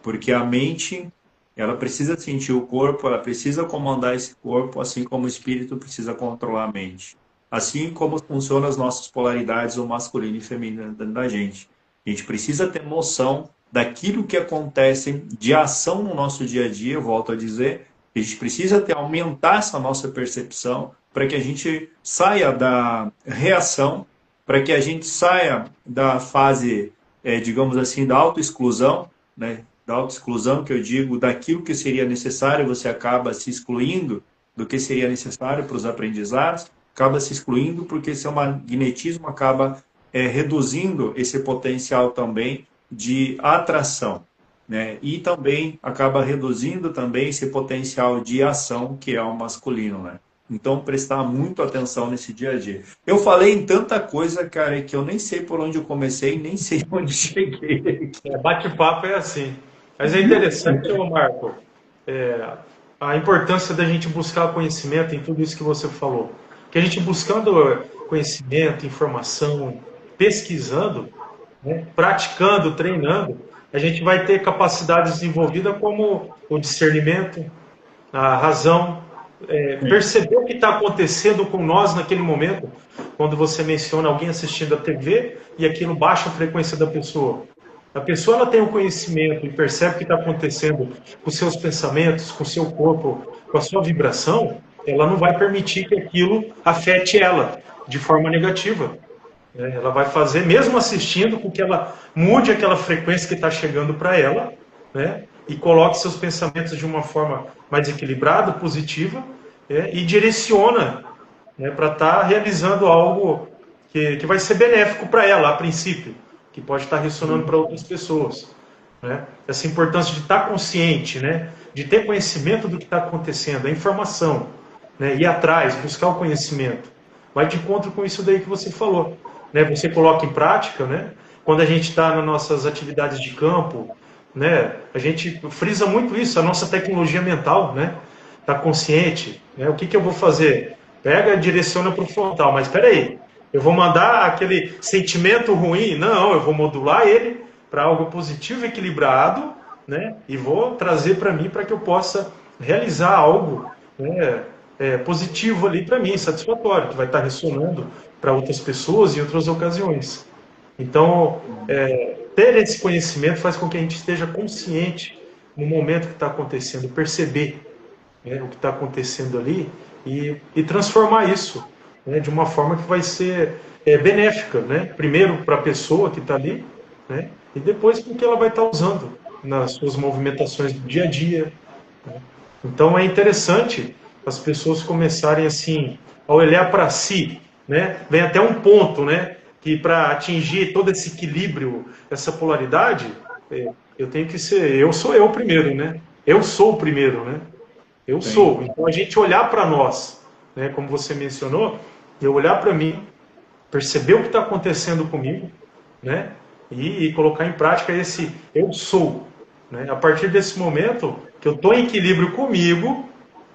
Porque a mente, ela precisa sentir o corpo, ela precisa comandar esse corpo, assim como o espírito precisa controlar a mente. Assim como funcionam as nossas polaridades, o masculino e feminino dentro da gente. A gente precisa ter noção daquilo que acontece de ação no nosso dia a dia, eu volto a dizer, a gente precisa aumentar essa nossa percepção para que a gente saia da reação, para que a gente saia da fase, digamos assim, da autoexclusão, né? Da autoexclusão, que eu digo, daquilo que seria necessário, você acaba se excluindo do que seria necessário para os aprendizados, acaba se excluindo porque seu magnetismo acaba reduzindo esse potencial também de atração, né? E também acaba reduzindo também esse potencial de ação que é o masculino, né? Então, prestar muito atenção nesse dia a dia. Eu falei em tanta coisa, cara, que eu nem sei por onde eu comecei, nem sei onde cheguei. Bate-papo é assim. Mas é interessante, ô Marco, a importância da gente buscar conhecimento em tudo isso que você falou. Que a gente buscando conhecimento, informação, pesquisando, né, praticando, treinando, a gente vai ter capacidades desenvolvidas como o discernimento, a razão, perceber o que está acontecendo com nós naquele momento, quando você menciona alguém assistindo a TV e aquilo baixa a frequência da pessoa. A pessoa ela tem o conhecimento e percebe o que está acontecendo com seus pensamentos, com o seu corpo, com a sua vibração, ela não vai permitir que aquilo afete ela de forma negativa. Ela vai fazer, mesmo assistindo, com que ela mude aquela frequência que está chegando para ela, né? E coloque seus pensamentos de uma forma mais equilibrada, positiva, e direciona, né, para estar realizando algo que vai ser benéfico para ela, a princípio, que pode estar ressonando para outras pessoas. Né? Essa importância de estar consciente, né? De ter conhecimento do que está acontecendo, a informação, né? Ir atrás, buscar o conhecimento. Vai de encontro com isso daí que você falou. Né? Você coloca em prática, né? Quando a gente está nas nossas atividades de campo, né? A gente frisa muito isso, a nossa tecnologia mental, né? Tá consciente, né? O que eu vou fazer? Pega, direciona para o frontal, mas espera aí, eu vou mandar aquele sentimento ruim? Não, eu vou modular ele para algo positivo, equilibrado, né? E vou trazer para mim para que eu possa realizar algo, né, positivo ali para mim, satisfatório, que vai estar ressonando para outras pessoas em outras ocasiões. Então, ter esse conhecimento faz com que a gente esteja consciente no momento que está acontecendo, perceber, né, o que está acontecendo ali e transformar isso, né, de uma forma que vai ser benéfica, né? Primeiro para a pessoa que está ali, né, e depois porque ela vai estar usando nas suas movimentações do dia a dia. Né? Então é interessante as pessoas começarem assim a olhar para si, né? Vem até um ponto, né, que para atingir todo esse equilíbrio, essa polaridade, eu tenho que ser, eu sou eu primeiro, né? Eu sou o primeiro, né? Eu Sim. sou. Então a gente olhar para nós, né, como você mencionou, eu olhar para mim, perceber o que está acontecendo comigo, né, e colocar em prática esse eu sou. Né? A partir desse momento que eu estou em equilíbrio comigo,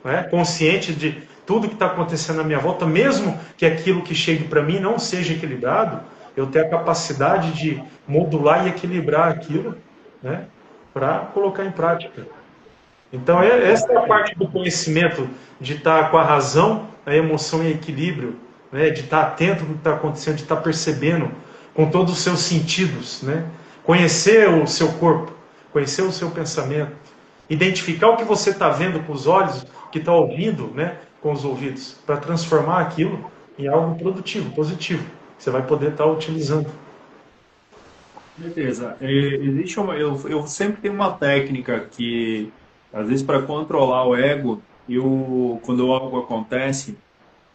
né, consciente de tudo que está acontecendo na minha volta, mesmo que aquilo que chegue para mim não seja equilibrado, eu tenho a capacidade de modular e equilibrar aquilo, né, para colocar em prática. Então, essa é a parte do conhecimento, de estar com a razão, a emoção em equilíbrio, né? De estar atento no que está acontecendo, de estar percebendo com todos os seus sentidos, né? Conhecer o seu corpo, conhecer o seu pensamento, identificar o que você está vendo com os olhos, o que está ouvindo, né, com os ouvidos, para transformar aquilo em algo produtivo, positivo, que você vai poder estar utilizando. certeza. Existe eu sempre tenho uma técnica que, às vezes, para controlar o ego, quando algo acontece,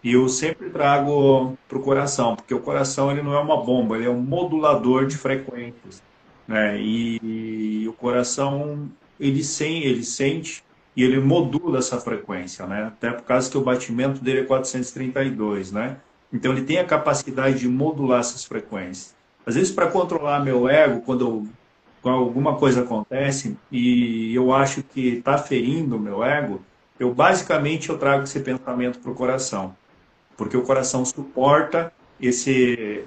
eu sempre trago para o coração, porque o coração ele não é uma bomba, ele é um modulador de frequências, né? E o coração ele sente e ele modula essa frequência, né? Até por causa que o batimento dele é 432, né? Então ele tem a capacidade de modular essas frequências. Às vezes para controlar meu ego, quando alguma coisa acontece e eu acho que está ferindo o meu ego, eu trago esse pensamento para o coração porque o coração suporta esse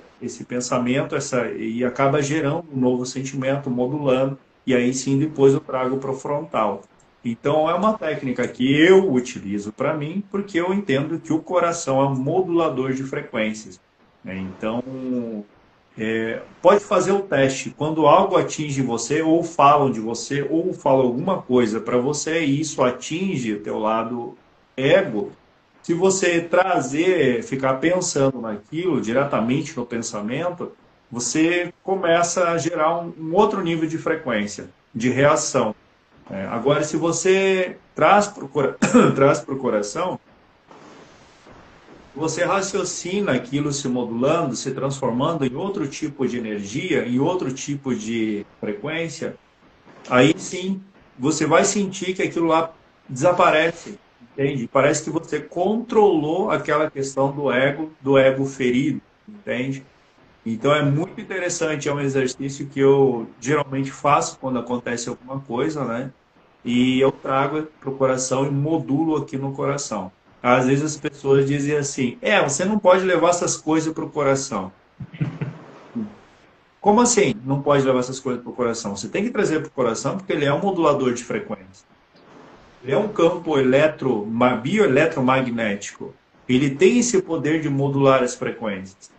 pensamento e acaba gerando um novo sentimento, modulando, e aí sim depois eu trago para o frontal. Então é uma técnica que eu utilizo para mim, porque eu entendo que o coração é um modulador de frequências, né? Então, pode fazer o teste. Quando algo atinge você, ou falam de você, ou falam alguma coisa para você, e isso atinge o teu lado ego, se você trazer, ficar pensando naquilo diretamente no pensamento, você começa a gerar um outro nível de frequência, de reação. Agora, se você traz para traz para o coração, você raciocina aquilo se modulando, se transformando em outro tipo de energia, em outro tipo de frequência, aí sim você vai sentir que aquilo lá desaparece, entende? Parece que você controlou aquela questão do ego ferido, entende? Então é muito interessante, é um exercício que eu geralmente faço quando acontece alguma coisa, né? E eu trago para o coração e modulo aqui no coração. Às vezes as pessoas dizem assim: você não pode levar essas coisas para o coração. Como assim? Não pode levar essas coisas para o coração? Você tem que trazer para o coração porque ele é um modulador de frequência. Ele é um campo bioeletromagnético. Ele tem esse poder de modular as frequências.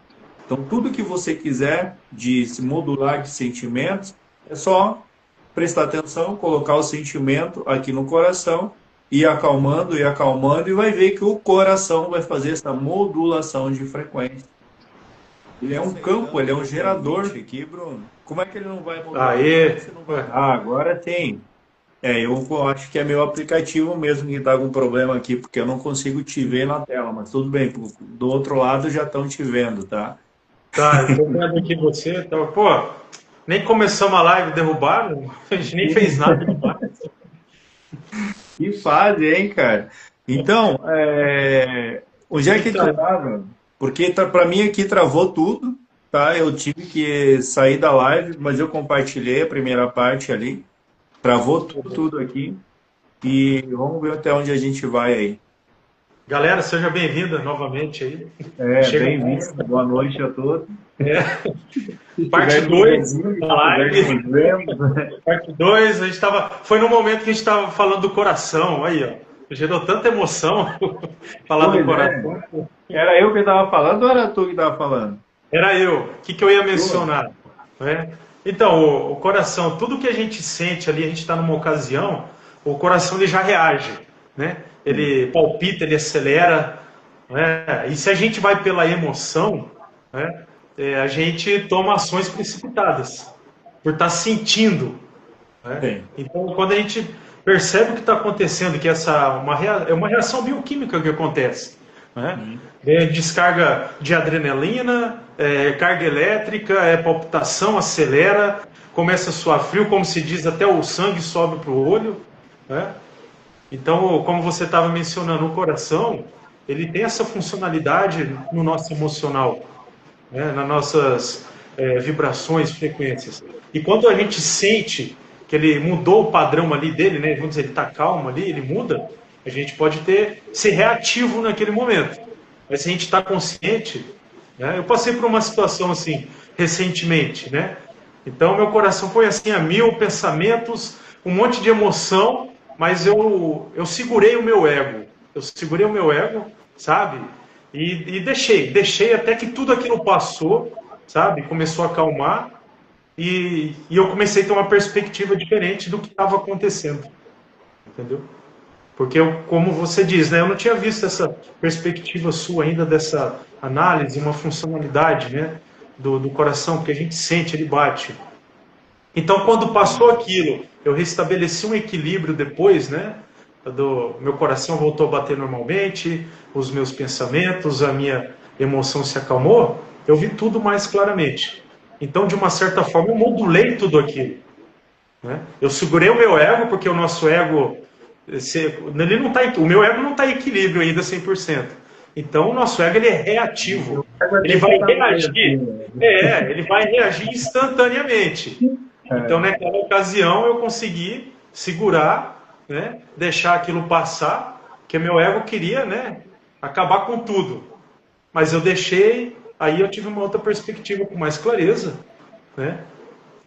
Então, tudo que você quiser de se modular de sentimentos, é só prestar atenção, colocar o sentimento aqui no coração, ir acalmando, e vai ver que o coração vai fazer essa modulação de frequência. Ele é um campo, ele é um gerador aqui, Bruno. Como é que ele não vai modular? Aê! Agora tem. Eu acho que é meu aplicativo mesmo que está com problema aqui, porque eu não consigo te ver na tela, mas tudo bem, do outro lado já estão te vendo, tá? Tá, eu tô vendo aqui você. Tá, pô, nem começamos a live, derrubaram, a gente nem fez nada demais. Que fase, hein, cara? Então, onde é que tu tá, mano? Porque para mim aqui travou tudo, tá? Eu tive que sair da live, mas eu compartilhei a primeira parte ali. Travou tudo aqui. E vamos ver até onde a gente vai aí. Galera, seja bem-vinda novamente aí. Bem-vindo. Boa noite a todos. Parte 2 da live. Parte 2, a gente tava. Foi no momento que a gente estava falando do coração, aí, ó. Gerou tanta emoção falar do coração. Era eu que estava falando ou era tu que estava falando? Era eu. O que eu ia mencionar? Então, o coração, tudo que a gente sente ali, a gente está numa ocasião, o coração ele já reage, né? Ele palpita, ele acelera, né? E se a gente vai pela emoção, né? A gente toma ações precipitadas, por estar sentindo, né? Então, quando a gente percebe o que está acontecendo, que é uma reação bioquímica que acontece, né? Descarga de adrenalina, carga elétrica, palpitação, acelera, começa a suar frio, como se diz, até o sangue sobe para o olho, né? Então, como você estava mencionando, o coração, ele tem essa funcionalidade no nosso emocional, né? Nas nossas vibrações, frequências. E quando a gente sente que ele mudou o padrão ali dele, né? Vamos dizer, ele está calmo ali, ele muda, a gente pode ser reativo naquele momento. Mas se a gente está consciente, né? Eu passei por uma situação assim, recentemente, né? Então, meu coração foi assim a mil, pensamentos, um monte de emoção, mas eu segurei o meu ego. Eu segurei o meu ego, sabe? E deixei até que tudo aquilo passou, sabe? Começou a acalmar e eu comecei a ter uma perspectiva diferente do que estava acontecendo, entendeu? Porque, como você diz, né, eu não tinha visto essa perspectiva sua ainda, dessa análise, uma funcionalidade, né, do coração, que a gente sente, ele bate. Então, quando passou aquilo, eu restabeleci um equilíbrio depois, né? Meu coração voltou a bater normalmente, os meus pensamentos, a minha emoção se acalmou, eu vi tudo mais claramente. Então, de uma certa forma, eu modulei tudo aquilo. Né? Eu segurei o meu ego, porque o nosso ego, ele não tá, o meu ego não está em equilíbrio ainda 100%. Então, o nosso ego ele é reativo. Ele vai reagir, ele vai reagir instantaneamente. Então, naquela ocasião, eu consegui segurar, né, deixar aquilo passar, porque meu ego queria, né, acabar com tudo. Mas eu deixei, aí eu tive uma outra perspectiva com mais clareza, né?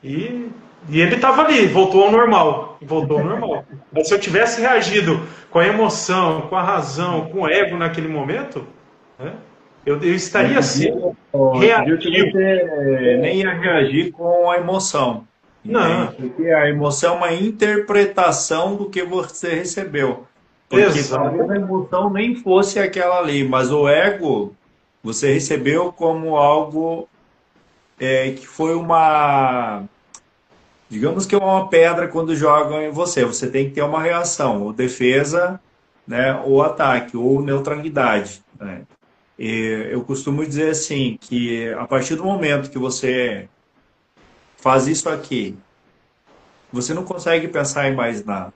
E, e ele estava ali, voltou ao normal, voltou ao normal. Mas se eu tivesse reagido com a emoção, com a razão, com o ego naquele momento, né, eu estaria sendo Outro dia que reativo. você nem ia reagir com a emoção, entende? Não, Porque a emoção é uma interpretação do que você recebeu. Porque talvez a exato. emoção nem fosse aquela ali, mas o ego você recebeu como algo que foi uma, digamos que é uma pedra quando jogam em você. Você tem que ter uma reação, ou defesa, né, ou ataque, ou neutralidade, né? E eu costumo dizer assim, que a partir do momento que você faz isso aqui, você não consegue pensar em mais nada.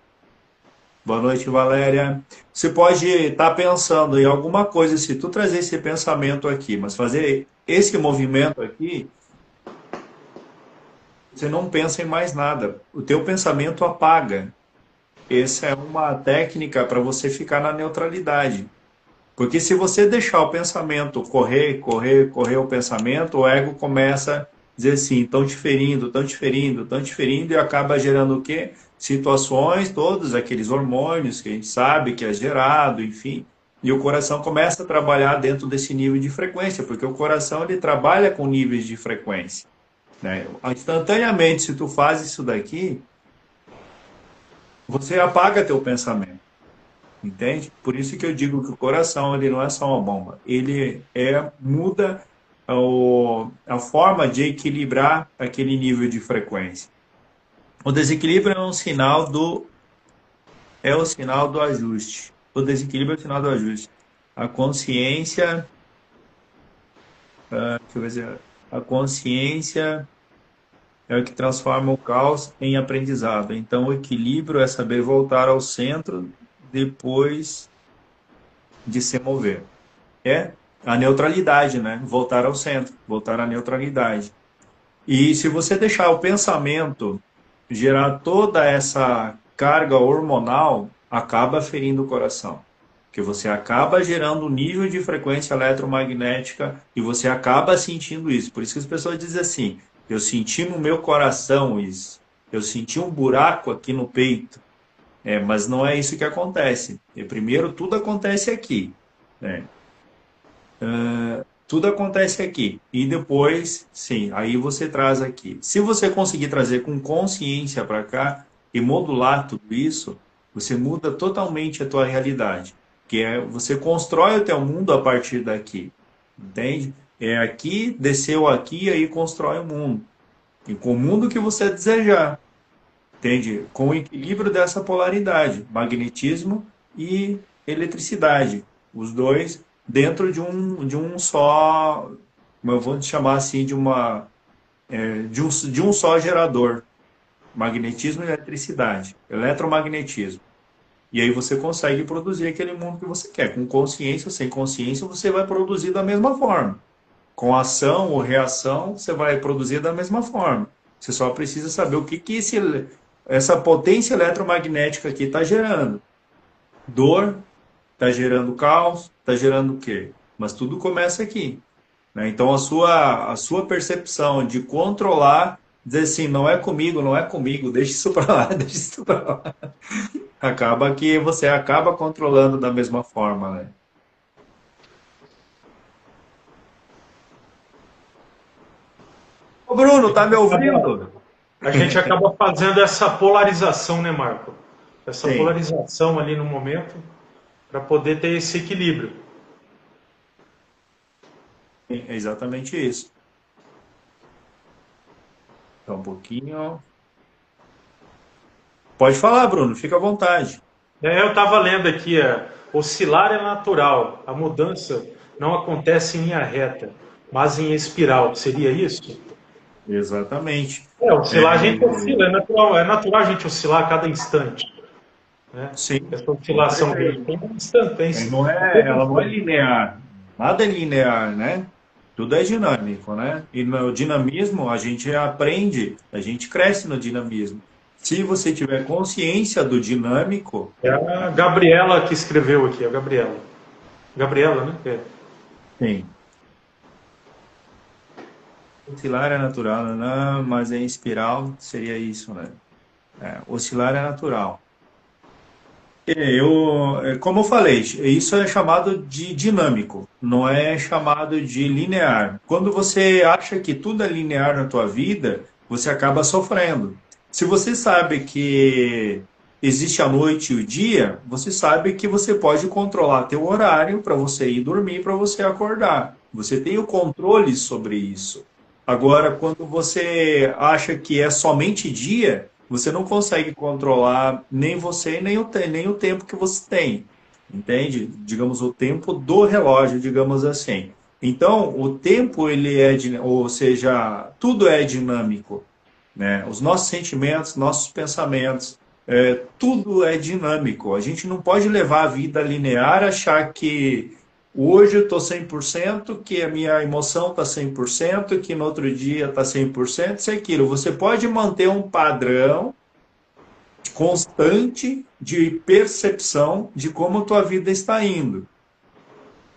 Boa noite, Valéria. Você pode estar pensando em alguma coisa, se tu trazer esse pensamento aqui, mas fazer esse movimento aqui, você não pensa em mais nada. O teu pensamento apaga. Essa é uma técnica para você ficar na neutralidade. Porque se você deixar o pensamento correr, correr, correr o pensamento, o ego começa a dizer assim, estão te ferindo, estão te ferindo, estão te ferindo, e acaba gerando o quê? Situações, todos aqueles hormônios que a gente sabe que é gerado, enfim. E o coração começa a trabalhar dentro desse nível de frequência, porque o coração ele trabalha com níveis de frequência, né? Instantaneamente, se tu faz isso daqui, você apaga teu pensamento. Entende? Por isso que eu digo que o coração ele não é só uma bomba, ele muda a forma de equilibrar aquele nível de frequência. O desequilíbrio é o sinal do ajuste. O desequilíbrio é o sinal do ajuste. A consciência, deixa eu ver a consciência é o que transforma o caos em aprendizado. Então, o equilíbrio é saber voltar ao centro depois de se mover. É a neutralidade, né? Voltar ao centro, voltar à neutralidade. E se você deixar o pensamento gerar toda essa carga hormonal, acaba ferindo o coração. Porque você acaba gerando um nível de frequência eletromagnética e você acaba sentindo isso. Por isso que as pessoas dizem assim: eu senti no meu coração isso, eu senti um buraco aqui no peito. Mas não é isso que acontece. E primeiro, tudo acontece aqui, né? Tudo acontece aqui. E depois, sim, aí você traz aqui. Se você conseguir trazer com consciência para cá e modular tudo isso, você muda totalmente a tua realidade. Que é, você constrói o teu mundo a partir daqui. Entende? É aqui, desceu aqui, aí constrói o mundo. E com o mundo que você desejar. Entende? Com o equilíbrio dessa polaridade, magnetismo e eletricidade. Os dois dentro de um só, eu vou chamar assim, de um só gerador. Magnetismo e eletricidade. Eletromagnetismo. E aí você consegue produzir aquele mundo que você quer. Com consciência ou sem consciência, você vai produzir da mesma forma. Com ação ou reação, você vai produzir da mesma forma. Você só precisa saber o que essa potência eletromagnética aqui está gerando. Dor, está gerando caos, está gerando o quê? Mas tudo começa aqui, né? Então a sua percepção de controlar, dizer assim, não é comigo, não é comigo, deixa isso para lá, deixa isso para lá. Acaba que você acaba controlando da mesma forma, né? Ô Bruno, tá me ouvindo? A gente acaba fazendo essa polarização, né, Marco? Essa Sim, polarização ali no momento para poder ter esse equilíbrio. é exatamente isso. Só um pouquinho. Pode falar, Bruno, fica à vontade. Eu estava lendo aqui, oscilar é natural, a mudança não acontece em linha reta, mas em espiral. Seria isso? Exatamente. Oscilar a gente oscila, é natural a gente oscilar a cada instante. Né? Sim, Essa com oscilação que a gente certeza. tem é instantânea. Ela não é linear. Nada é linear, né? Tudo é dinâmico, né? E no dinamismo a gente aprende, a gente cresce no dinamismo. Se você tiver consciência do dinâmico, É a Gabriela que escreveu aqui, a Gabriela. Gabriela, né? sim. Oscilar é natural, não, mas em espiral seria isso, né? Oscilar é natural. Como eu falei, isso é chamado de dinâmico, não é chamado de linear. Quando você acha que tudo é linear na tua vida, você acaba sofrendo. Se você sabe que existe a noite e o dia, você sabe que você pode controlar teu horário para você ir dormir, para você acordar. Você tem o controle sobre isso. Agora, quando você acha que é somente dia, você não consegue controlar nem você nem o tempo que você tem. Entende? Digamos, o tempo do relógio, digamos assim. Então, o tempo, ou seja, tudo é dinâmico, né? Os nossos sentimentos, nossos pensamentos, tudo é dinâmico. A gente não pode levar a vida linear, achar que hoje eu estou 100%, que a minha emoção está 100%, que no outro dia está 100%, isso é aquilo. Você pode manter um padrão constante de percepção de como a tua vida está indo.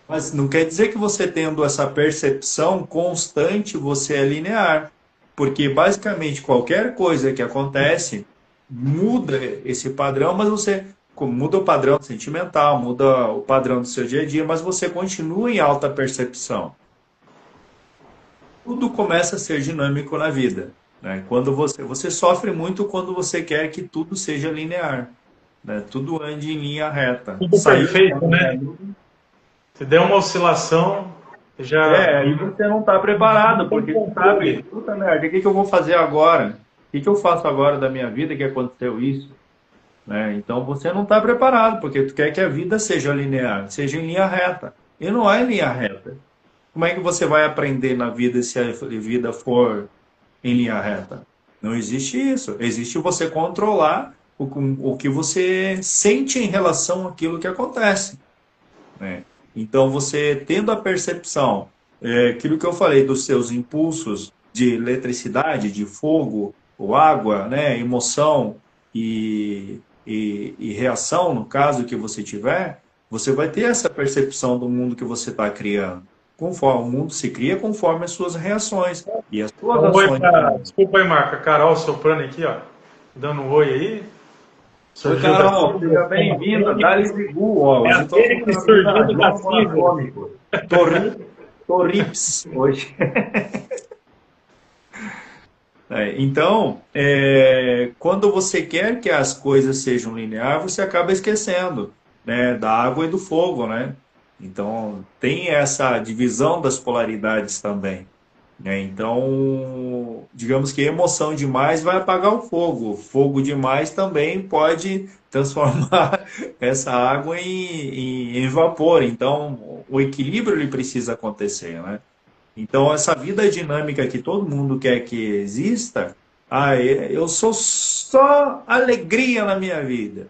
Mas não quer dizer que você tendo essa percepção constante, você é linear. Porque basicamente qualquer coisa que acontece muda esse padrão, mas você muda o padrão sentimental, muda o padrão do seu dia a dia, mas você continua em alta percepção. Tudo começa a ser dinâmico na vida, né? Quando você sofre muito quando você quer que tudo seja linear, né? Tudo ande em linha reta. Tudo Saiu perfeito, né? Se der uma oscilação, já. aí você não está preparado, porque você sabe, puta merda, o que eu vou fazer agora? O que eu faço agora da minha vida que aconteceu isso? Né? Então você não está preparado, porque tu quer que a vida seja linear, seja em linha reta. E não é em linha reta. Como é que você vai aprender na vida se a vida for em linha reta? Não existe isso. Existe você controlar o que você sente em relação àquilo que acontece, né? Então, você tendo a percepção, aquilo que eu falei dos seus impulsos de eletricidade, de fogo, ou água, né, emoção e reação, no caso que você tiver, você vai ter essa percepção do mundo que você está criando. Conforme o mundo se cria conforme as suas reações e as suas Um oi ações. desculpa aí, Marca. Carol soprando aqui, ó. Dando um oi aí. Oi, Carol, seja bem-vinda. Dá-lhe Zigu, ó. Hoje estou Aquele que surgiu da cinza. Torrips, hoje. Então, quando você quer que as coisas sejam lineares, você acaba esquecendo, né, da água e do fogo, né? Então, tem essa divisão das polaridades também, né? Então, digamos que emoção demais vai apagar o fogo. Fogo demais também pode transformar essa água em vapor. Então, o equilíbrio ele precisa acontecer, né? Então, essa vida dinâmica que todo mundo quer que exista, eu sou só alegria na minha vida.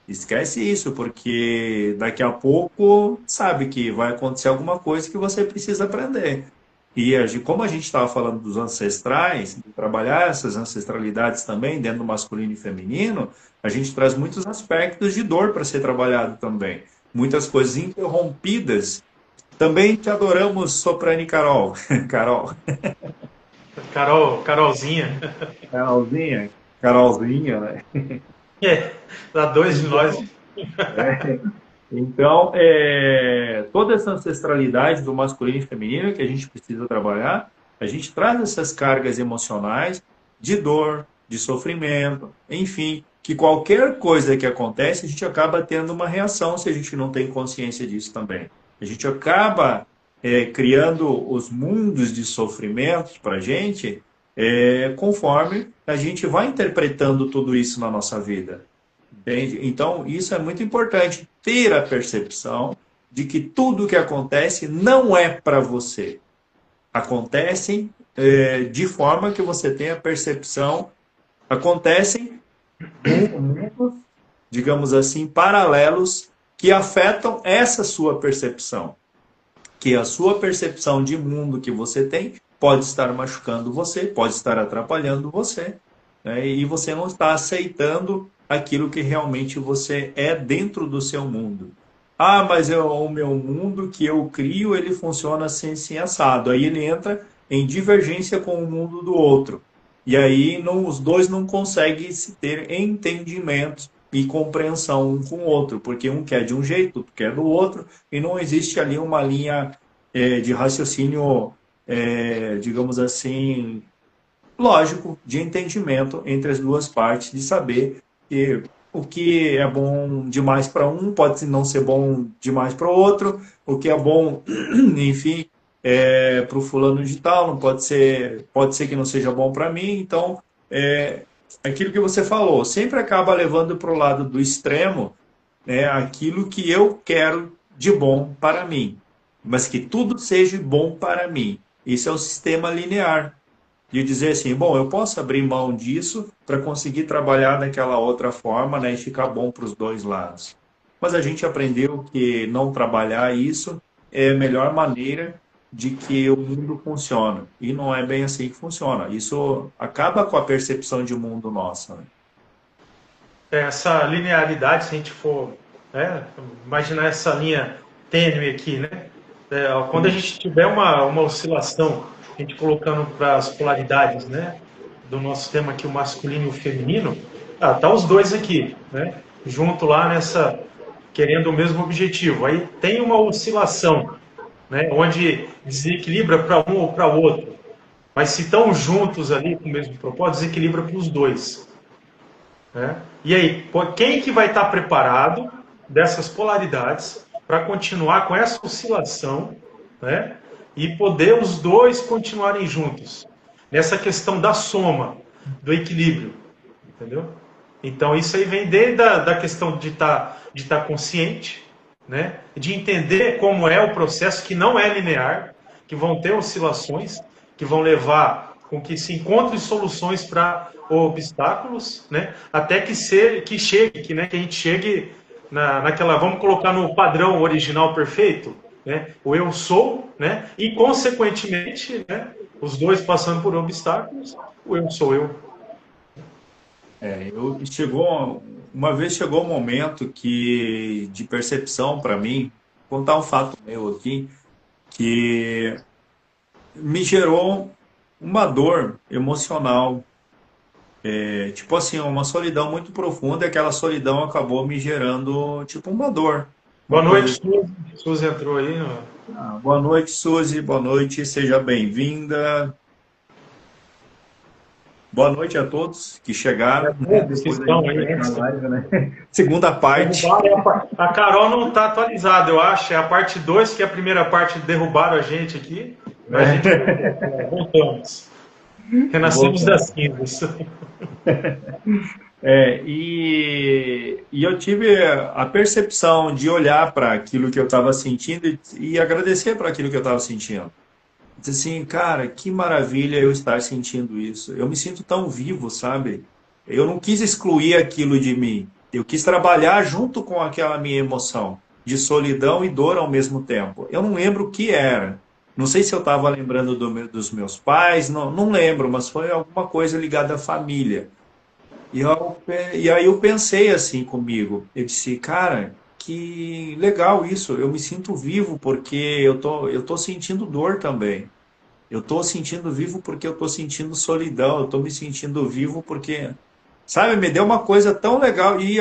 Esquece isso, porque daqui a pouco sabe que vai acontecer alguma coisa que você precisa aprender. E como a gente estava falando dos ancestrais, de trabalhar essas ancestralidades também dentro do masculino e feminino, a gente traz muitos aspectos de dor para ser trabalhado também. Muitas coisas interrompidas. Também te adoramos, Soprano e Carol. Carol. Carolzinha. Carolzinha. Carolzinha, né? Dá dois de nós. Então, toda essa ancestralidade do masculino e feminino que a gente precisa trabalhar, a gente traz essas cargas emocionais de dor, de sofrimento, enfim, que qualquer coisa que acontece, a gente acaba tendo uma reação se a gente não tem consciência disso também. A gente acaba criando os mundos de sofrimento para a gente, conforme a gente vai interpretando tudo isso na nossa vida. Entende? Então, isso é muito importante, ter a percepção de que tudo que acontece não é para você. Acontecem de forma que você tenha percepção, acontecem mundos, digamos assim, paralelos que afetam essa sua percepção. Que a sua percepção de mundo que você tem pode estar machucando você, pode estar atrapalhando você, né? E você não está aceitando aquilo que realmente você é dentro do seu mundo. Ah, mas o meu mundo que eu crio, ele funciona assim, assim, assado. Aí ele entra em divergência com o mundo do outro. E aí os dois não conseguem se ter entendimento e compreensão um com o outro, porque um quer de um jeito, outro quer do outro, e não existe ali uma linha de raciocínio, digamos assim, lógico, de entendimento entre as duas partes, de saber que o que é bom demais para um pode não ser bom demais para o outro, o que é bom, enfim, para o fulano de tal, não pode ser que não seja bom para mim, então aquilo que você falou, sempre acaba levando para o lado do extremo, né, aquilo que eu quero de bom para mim, mas que tudo seja bom para mim. Isso é o sistema linear de dizer assim, bom, eu posso abrir mão disso para conseguir trabalhar daquela outra forma, né, e ficar bom para os dois lados. Mas a gente aprendeu que não trabalhar isso é a melhor maneira de que o mundo funciona. E não é bem assim que funciona. Isso acaba com a percepção de mundo nossa, né? Essa linearidade, se a gente for, né, imaginar essa linha tênue aqui, né? Quando a gente tiver uma oscilação, a gente colocando para as polaridades, né, do nosso tema aqui, o masculino e o feminino, tá os dois aqui, né, junto lá nessa, querendo o mesmo objetivo. Aí tem uma oscilação, né, onde desequilibra para um ou para o outro. Mas se estão juntos ali com o mesmo propósito, desequilibra para os dois. Né? E aí, quem que vai estar preparado dessas polaridades para continuar com essa oscilação, né? E poder os dois continuarem juntos nessa questão da soma, do equilíbrio, entendeu? Então isso aí vem desde da questão de tá consciente, né? De entender como é o processo que não é linear, que vão ter oscilações, que vão levar com que se encontrem soluções para obstáculos, né? Até que chegue, né? Que a gente chegue naquela, vamos colocar no padrão original perfeito, né? O eu sou, né? E consequentemente, né? Os dois passando por obstáculos, o eu sou eu. Uma vez chegou um momento que de percepção para mim, vou contar um fato meu aqui, que me gerou uma dor emocional, tipo assim, uma solidão muito profunda, e aquela solidão acabou me gerando tipo uma dor, Boa uma coisa. noite, Suzy. Suzy entrou aí. Boa noite, Suzy, boa noite, seja bem-vinda. Boa noite a todos que chegaram, né? Que Depois a estão gente aí, vai né? na live, né? Segunda parte. A Carol não está atualizada, eu acho. É a parte 2, que é a primeira parte derrubaram a gente aqui. Mas a gente voltamos. Renascemos das cinzas. E eu tive a percepção de olhar para aquilo que eu estava sentindo e agradecer para aquilo que eu estava sentindo. Dizer assim, cara, que maravilha eu estar sentindo isso. Eu me sinto tão vivo, sabe? Eu não quis excluir aquilo de mim. Eu quis trabalhar junto com aquela minha emoção de solidão e dor ao mesmo tempo. Eu não lembro o que era. Não sei se eu estava lembrando dos meus pais, não lembro, mas foi alguma coisa ligada à família. E aí eu pensei assim comigo. Eu disse, cara, que legal isso. Eu me sinto vivo porque eu tô sentindo dor também. Eu estou sentindo vivo porque eu estou sentindo solidão. Eu estou me sentindo vivo porque, sabe, me deu uma coisa tão legal e e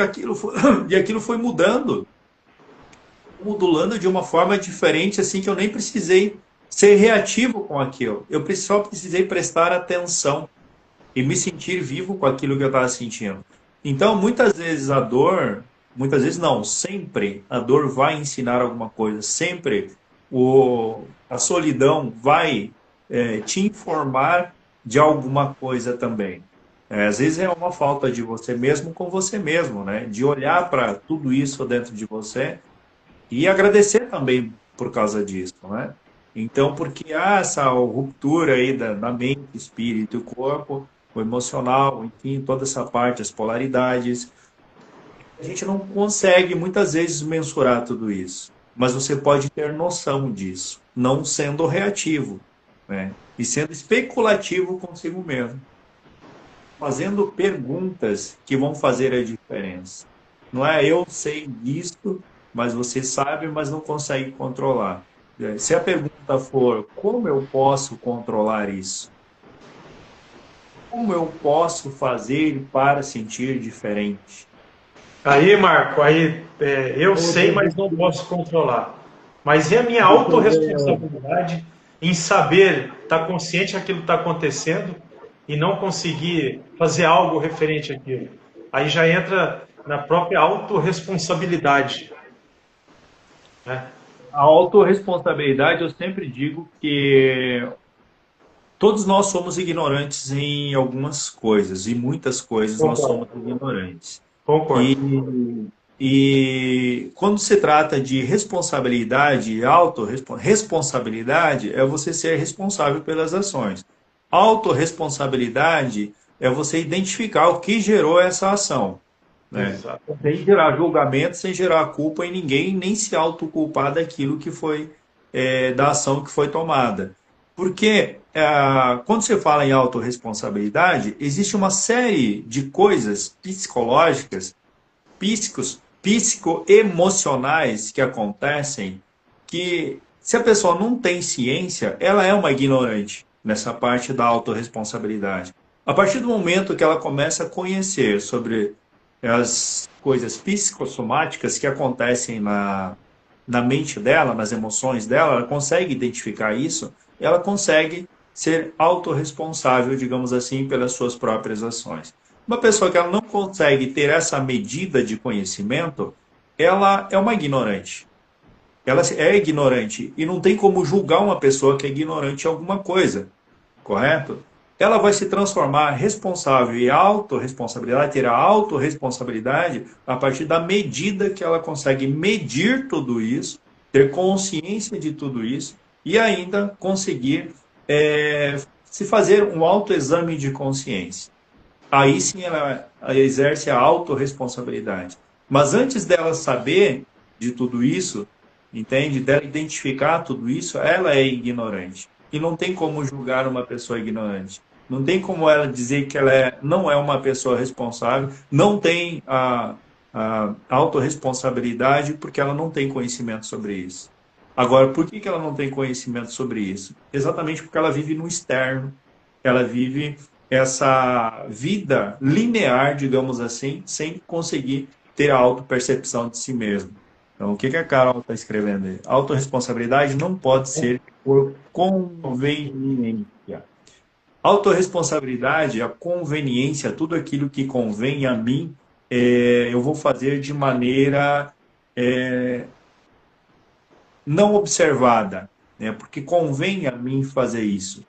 aquilo foi mudando, modulando de uma forma diferente, assim que eu nem precisei ser reativo com aquilo. Só precisei prestar atenção e me sentir vivo com aquilo que eu estava sentindo. Então, muitas vezes a dor, muitas vezes não, sempre a dor vai ensinar alguma coisa, sempre a solidão vai te informar de alguma coisa também. Às vezes é uma falta de você mesmo com você mesmo, né? De olhar para tudo isso dentro de você e agradecer também por causa disso, né? Então, porque há essa ruptura aí da mente, espírito e corpo, o emocional, enfim, toda essa parte, as polaridades, a gente não consegue muitas vezes mensurar tudo isso, mas você pode ter noção disso, não sendo reativo, né? E sendo especulativo consigo mesmo, fazendo perguntas que vão fazer a diferença. Não é eu sei disso, mas você sabe, mas não consegue controlar. Se a pergunta for como eu posso controlar isso? Como eu posso fazer para sentir diferente? Aí, Marco, aí eu sei, mas não posso controlar. Mas e a minha autorresponsabilidade em saber, estar consciente que aquilo está acontecendo e não conseguir fazer algo referente àquilo? Aí já entra na própria autorresponsabilidade, né? A autorresponsabilidade, eu sempre digo que todos nós somos ignorantes em algumas coisas, e muitas coisas nós somos Concordo, ignorantes. concordo. E quando se trata de responsabilidade, autorresponsabilidade é você ser responsável pelas ações. Autorresponsabilidade é você identificar o que gerou essa ação, né? Sem Exatamente. gerar julgamento, sem gerar culpa em ninguém, nem se autoculpar daquilo que foi, da ação que foi tomada. Porque quando você fala em autorresponsabilidade, existe uma série de coisas psicológicas psicoemocionais que acontecem que, se a pessoa não tem ciência, ela é uma ignorante nessa parte da autorresponsabilidade. A partir do momento que ela começa a conhecer sobre as coisas psicossomáticas que acontecem na mente dela, nas emoções dela, ela consegue identificar isso, ela consegue ser autorresponsável, digamos assim, pelas suas próprias ações. Uma pessoa que ela não consegue ter essa medida de conhecimento, ela é uma ignorante. Ela é ignorante e não tem como julgar uma pessoa que é ignorante em alguma coisa, correto? Ela vai se transformar responsável e autorresponsabilidade, ter a autorresponsabilidade a partir da medida que ela consegue medir tudo isso, ter consciência de tudo isso e ainda conseguir se fazer um autoexame de consciência. Aí sim ela exerce a autorresponsabilidade. Mas antes dela saber de tudo isso, entende? Dela identificar tudo isso, ela é ignorante. E não tem como julgar uma pessoa ignorante. Não tem como ela dizer que ela não é uma pessoa responsável, não tem a autorresponsabilidade, porque ela não tem conhecimento sobre isso. Agora, por que ela não tem conhecimento sobre isso? Exatamente porque ela vive no externo, ela vive essa vida linear, digamos assim, sem conseguir ter a autopercepção de si mesmo. Então, o que a Carol está escrevendo aí? Autorresponsabilidade não pode ser por conveniência. Autorresponsabilidade, a conveniência, tudo aquilo que convém a mim, eu vou fazer de maneira não observada, né? Porque convém a mim fazer isso.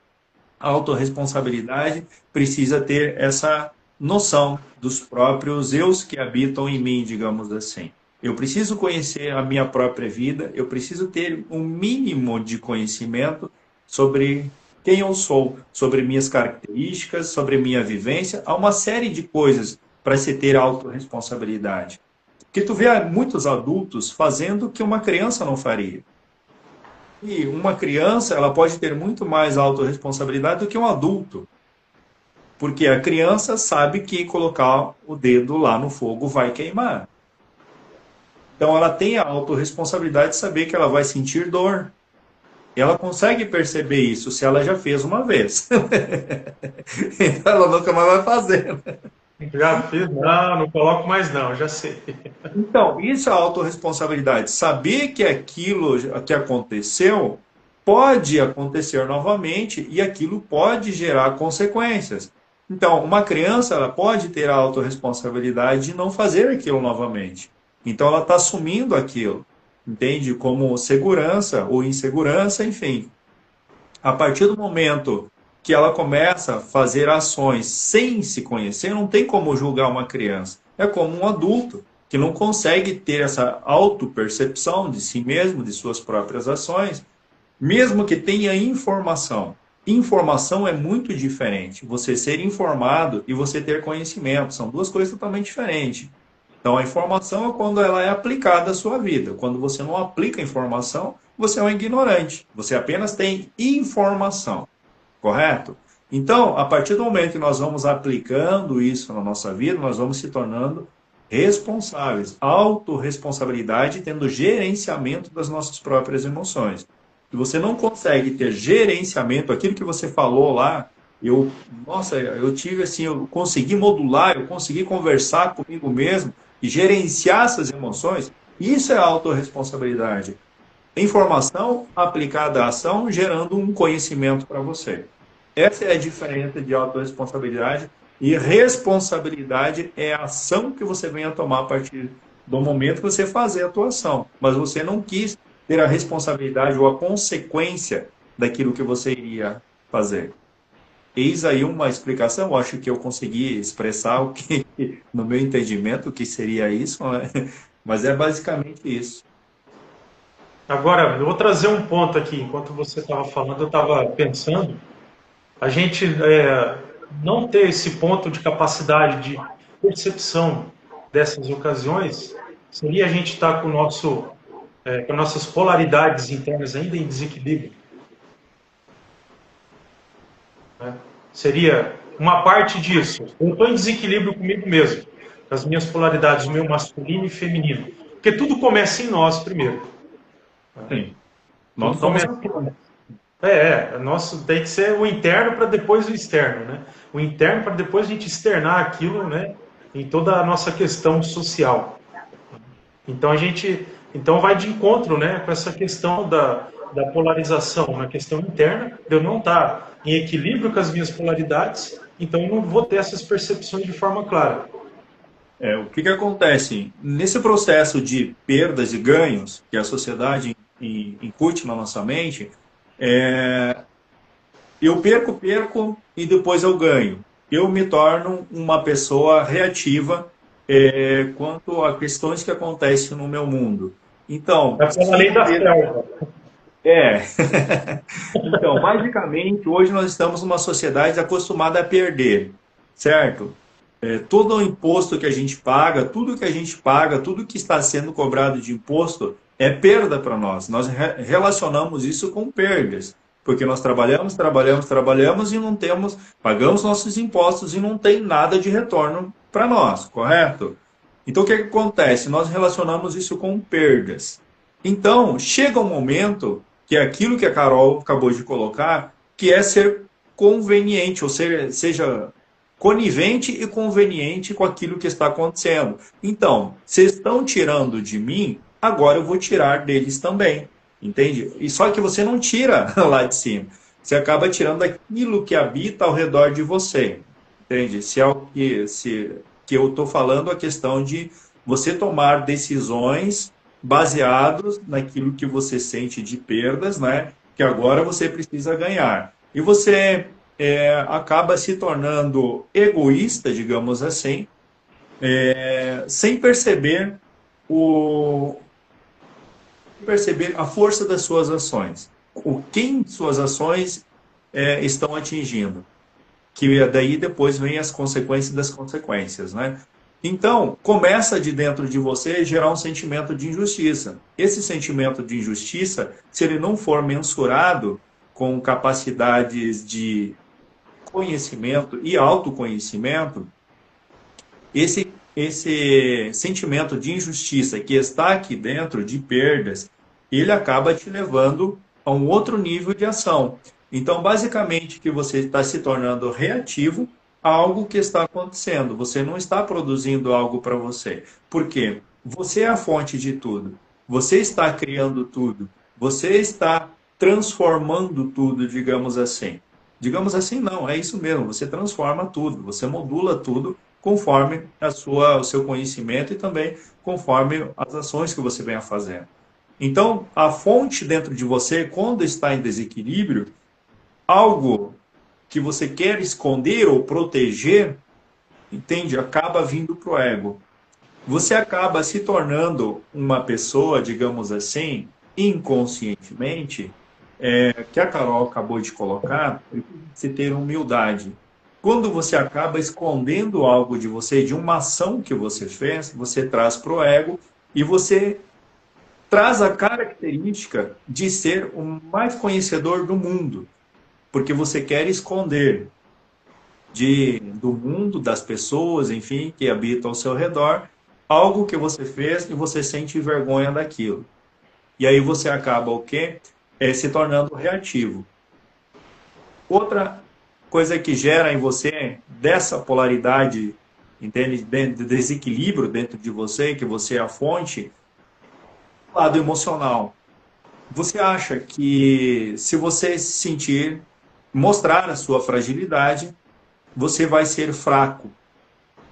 A autorresponsabilidade precisa ter essa noção dos próprios eus que habitam em mim, digamos assim. Eu preciso conhecer a minha própria vida, eu preciso ter um mínimo de conhecimento sobre quem eu sou, sobre minhas características, sobre minha vivência. Há uma série de coisas para se ter autorresponsabilidade. Porque tu vê muitos adultos fazendo o que uma criança não faria. E uma criança, ela pode ter muito mais autorresponsabilidade do que um adulto. Porque a criança sabe que colocar o dedo lá no fogo vai queimar. Então ela tem a autorresponsabilidade de saber que ela vai sentir dor. E ela consegue perceber isso se ela já fez uma vez. Então ela nunca mais vai fazer. Já fiz, não, não coloco mais não, já sei. Então, isso é a autorresponsabilidade. Saber que aquilo que aconteceu pode acontecer novamente e aquilo pode gerar consequências. Então, uma criança ela pode ter a autorresponsabilidade de não fazer aquilo novamente. Então, ela está assumindo aquilo, entende? Como segurança ou insegurança, enfim. A partir do momento que ela começa a fazer ações sem se conhecer, não tem como julgar uma criança. É como um adulto que não consegue ter essa autopercepção de si mesmo, de suas próprias ações, mesmo que tenha informação. Informação é muito diferente. Você ser informado e você ter conhecimento são duas coisas totalmente diferentes. Então, a informação é quando ela é aplicada à sua vida. Quando você não aplica a informação, você é um ignorante. Você apenas tem informação, correto? Então, a partir do momento que nós vamos aplicando isso na nossa vida, nós vamos se tornando responsáveis. Autorresponsabilidade, tendo gerenciamento das nossas próprias emoções. Se você não consegue ter gerenciamento, aquilo que você falou lá, eu tive assim, eu consegui modular, eu consegui conversar comigo mesmo e gerenciar essas emoções, isso é autorresponsabilidade. Informação aplicada à ação, gerando um conhecimento para você. Essa é a diferença de autorresponsabilidade e responsabilidade é a ação que você vem a tomar a partir do momento que você fazer a tua ação. Mas você não quis ter a responsabilidade ou a consequência daquilo que você iria fazer. Eis aí uma explicação, eu acho que eu consegui expressar o que, no meu entendimento, o que seria isso, né? Mas é basicamente isso. Agora, eu vou trazer um ponto aqui. Enquanto você estava falando, eu estava pensando. A gente não ter esse ponto de capacidade de percepção dessas ocasiões seria a gente estar com com nossas polaridades internas ainda em desequilíbrio. Né? Seria uma parte disso. Eu estou em desequilíbrio comigo mesmo, com as minhas polaridades, o meu masculino e feminino. Porque tudo começa em nós primeiro. Sim. Nós somos aquilo. Nosso tem que ser o interno para depois o externo, né? O interno para depois a gente externar aquilo, né? Em toda a nossa questão social. Então vai de encontro, né? Com essa questão da polarização, na questão interna, de eu não estar em equilíbrio com as minhas polaridades, então eu não vou ter essas percepções de forma clara. O que acontece? Nesse processo de perdas e ganhos que a sociedade incute na nossa mente, eu perco e depois eu ganho. Eu me torno uma pessoa reativa quanto a questões que acontecem no meu mundo. Então, É pela lei da selva. é. Então, basicamente, hoje nós estamos numa sociedade acostumada a perder, certo? Todo o imposto que a gente paga, tudo que a gente paga, tudo que está sendo cobrado de imposto é perda para nós. Nós relacionamos isso com perdas, porque nós trabalhamos e não temos, pagamos nossos impostos e não tem nada de retorno para nós, correto? Então, o que acontece? Nós relacionamos isso com perdas. Então, chega um momento que é aquilo que a Carol acabou de colocar, que é ser conveniente, ou seja conivente e conveniente com aquilo que está acontecendo. Então, vocês estão tirando de mim, agora eu vou tirar deles também. Entende? E só que você não tira lá de cima. Você acaba tirando daquilo que habita ao redor de você. Entende? Se que eu estou falando a questão de você tomar decisões baseados naquilo que você sente de perdas, né? Que agora você precisa ganhar. E você acaba se tornando egoísta, digamos assim, sem perceber a força das suas ações. Quem suas ações estão atingindo. Que daí depois vem as consequências das consequências, né? Então, começa de dentro de você gerar um sentimento de injustiça. Esse sentimento de injustiça, se ele não for mensurado com capacidades de conhecimento e autoconhecimento, esse sentimento de injustiça que está aqui dentro, de perdas, ele acaba te levando a um outro nível de ação. Então, basicamente, que você está se tornando reativo a algo que está acontecendo. Você não está produzindo algo para você. Por quê? Você é a fonte de tudo. Você está criando tudo. Você está transformando tudo, digamos assim. Digamos assim, não, é isso mesmo. Você transforma tudo, você modula tudo conforme o seu conhecimento e também conforme as ações que você venha fazendo. Então, a fonte dentro de você, quando está em desequilíbrio, algo que você quer esconder ou proteger, entende? Acaba vindo para o ego. Você acaba se tornando uma pessoa, digamos assim, inconscientemente, que a Carol acabou de colocar, se ter humildade. Quando você acaba escondendo algo de você, de uma ação que você fez, você traz para o ego e você traz a característica de ser o mais conhecedor do mundo, porque você quer esconder do mundo, das pessoas, enfim, que habitam ao seu redor, algo que você fez e você sente vergonha daquilo. E aí você acaba o quê? Se tornando reativo. Outra coisa que gera em você dessa polaridade, entende? Desequilíbrio dentro de você, que você é a fonte, o lado emocional. Você acha que se você se sentir, mostrar a sua fragilidade, você vai ser fraco,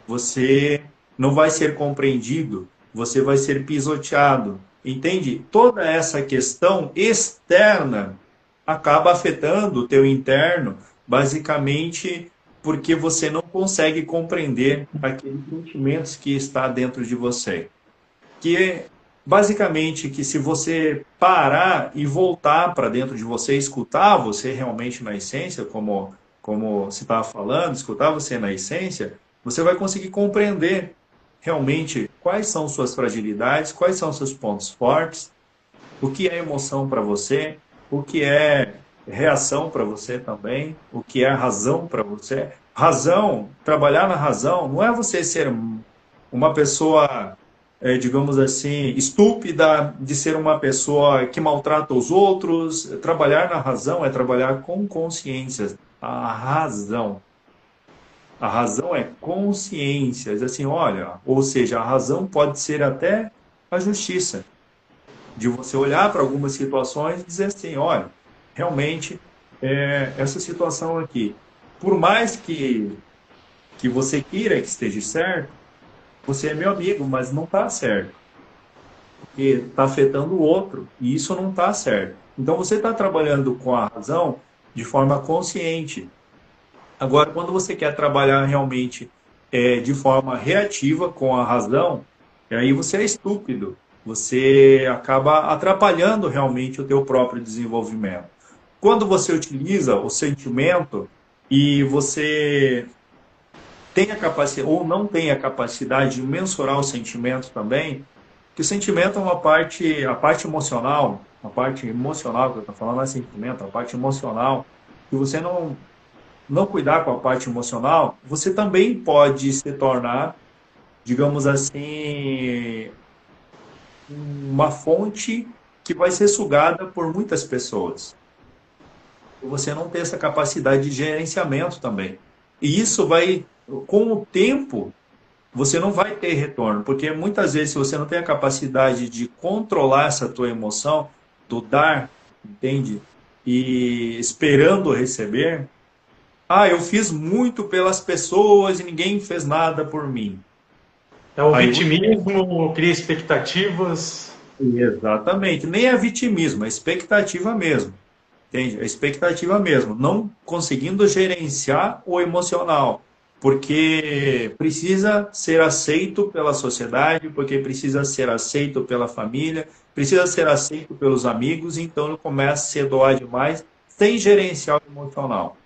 você não vai ser compreendido, você vai ser pisoteado. Entende? Toda essa questão externa acaba afetando o teu interno, basicamente porque você não consegue compreender aqueles sentimentos que está dentro de você. Que basicamente que se você parar e voltar para dentro de você, escutar você realmente na essência, como você estava falando, escutar você na essência, você vai conseguir compreender realmente quais são suas fragilidades, quais são seus pontos fortes, o que é emoção para você, o que é reação para você também, o que é razão para você. Razão, trabalhar na razão, não é você ser uma pessoa, digamos assim, estúpida, de ser uma pessoa que maltrata os outros. Trabalhar na razão é trabalhar com consciência. A razão. A razão é consciência. Assim, olha, ou seja, a razão pode ser até a justiça. De você olhar para algumas situações e dizer assim, olha, realmente, essa situação aqui, por mais que você queira que esteja certo, você é meu amigo, mas não está certo. Porque está afetando o outro, e isso não está certo. Então, você está trabalhando com a razão de forma consciente. Agora, quando você quer trabalhar realmente de forma reativa com a razão, aí você é estúpido. Você acaba atrapalhando realmente o teu próprio desenvolvimento. Quando você utiliza o sentimento e você tem a capacidade ou não tem a capacidade de mensurar o sentimento também, que o sentimento é a parte emocional, a parte emocional que eu estou falando não é sentimento, a parte emocional, que você não cuidar com a parte emocional, você também pode se tornar, digamos assim, uma fonte que vai ser sugada por muitas pessoas. Você não tem essa capacidade de gerenciamento também. E isso vai, com o tempo, você não vai ter retorno, porque muitas vezes, se você não tem a capacidade de controlar essa tua emoção, do dar, entende? E esperando receber, eu fiz muito pelas pessoas e ninguém fez nada por mim. É o vitimismo, cria expectativas. Exatamente. Nem é vitimismo, é expectativa mesmo. Entende? É expectativa mesmo. Não conseguindo gerenciar o emocional. Porque precisa ser aceito pela sociedade, porque precisa ser aceito pela família, precisa ser aceito pelos amigos, então ele começa a se doar demais sem gerenciar o emocional.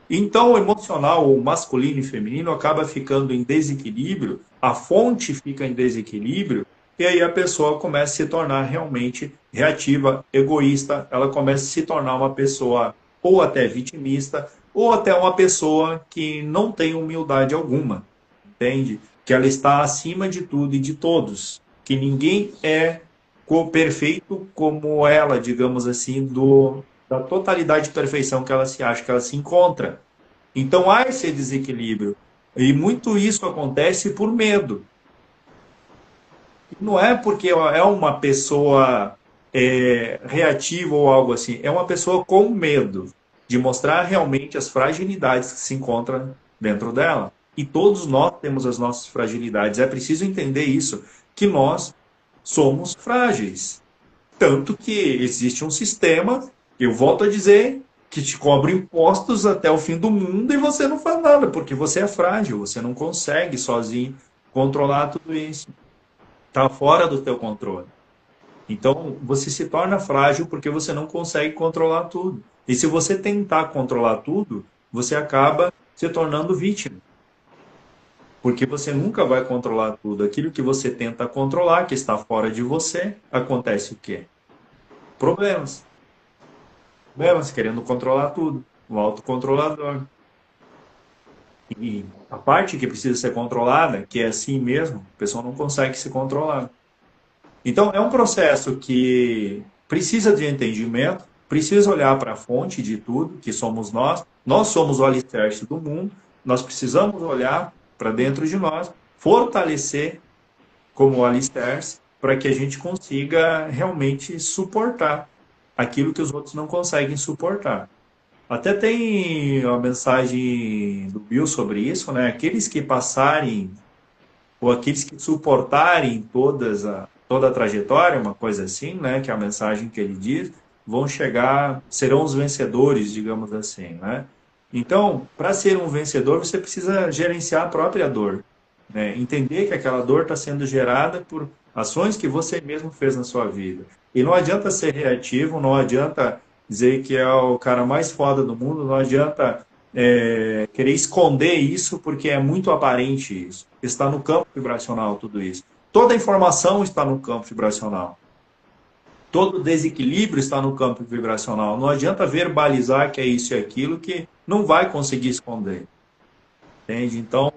Então, o emocional, o masculino e feminino, acaba ficando em desequilíbrio, a fonte fica em desequilíbrio, e aí a pessoa começa a se tornar realmente reativa, egoísta, ela começa a se tornar uma pessoa ou até vitimista, ou até uma pessoa que não tem humildade alguma, entende? Que ela está acima de tudo e de todos, que ninguém é perfeito como ela, digamos assim, da totalidade de perfeição que ela se acha, que ela se encontra. Então há esse desequilíbrio. E muito isso acontece por medo. Não é porque é uma pessoa reativa ou algo assim, é uma pessoa com medo de mostrar realmente as fragilidades que se encontram dentro dela. E todos nós temos as nossas fragilidades. É preciso entender isso, que nós somos frágeis. Tanto que existe um sistema, eu volto a dizer, que te cobra impostos até o fim do mundo e você não faz nada, porque você é frágil, você não consegue sozinho controlar tudo isso. Está fora do teu controle. Então, você se torna frágil porque você não consegue controlar tudo. E se você tentar controlar tudo, você acaba se tornando vítima. Porque você nunca vai controlar tudo. Aquilo que você tenta controlar, que está fora de você, acontece o quê? Problemas. Problemas, querendo controlar tudo. O autocontrolador. E a parte que precisa ser controlada, que é assim mesmo, a pessoa não consegue se controlar. Então, é um processo que precisa de entendimento, precisa olhar para a fonte de tudo, que somos nós. Nós somos o alicerce do mundo, nós precisamos olhar para dentro de nós, fortalecer como o alicerce, para que a gente consiga realmente suportar aquilo que os outros não conseguem suportar. Até tem uma mensagem do Bill sobre isso, né? Aqueles que passarem ou aqueles que suportarem toda a trajetória, uma coisa assim, né, que é a mensagem que ele diz, vão chegar, serão os vencedores, digamos assim, né? Então, para ser um vencedor, você precisa gerenciar a própria dor, né? Entender que aquela dor está sendo gerada por ações que você mesmo fez na sua vida. E não adianta ser reativo, não adianta dizer que é o cara mais foda do mundo, não adianta querer esconder isso porque é muito aparente isso. Está no campo vibracional tudo isso. Toda informação está no campo vibracional. Todo desequilíbrio está no campo vibracional. Não adianta verbalizar que é isso e aquilo que não vai conseguir esconder. Entende? Então,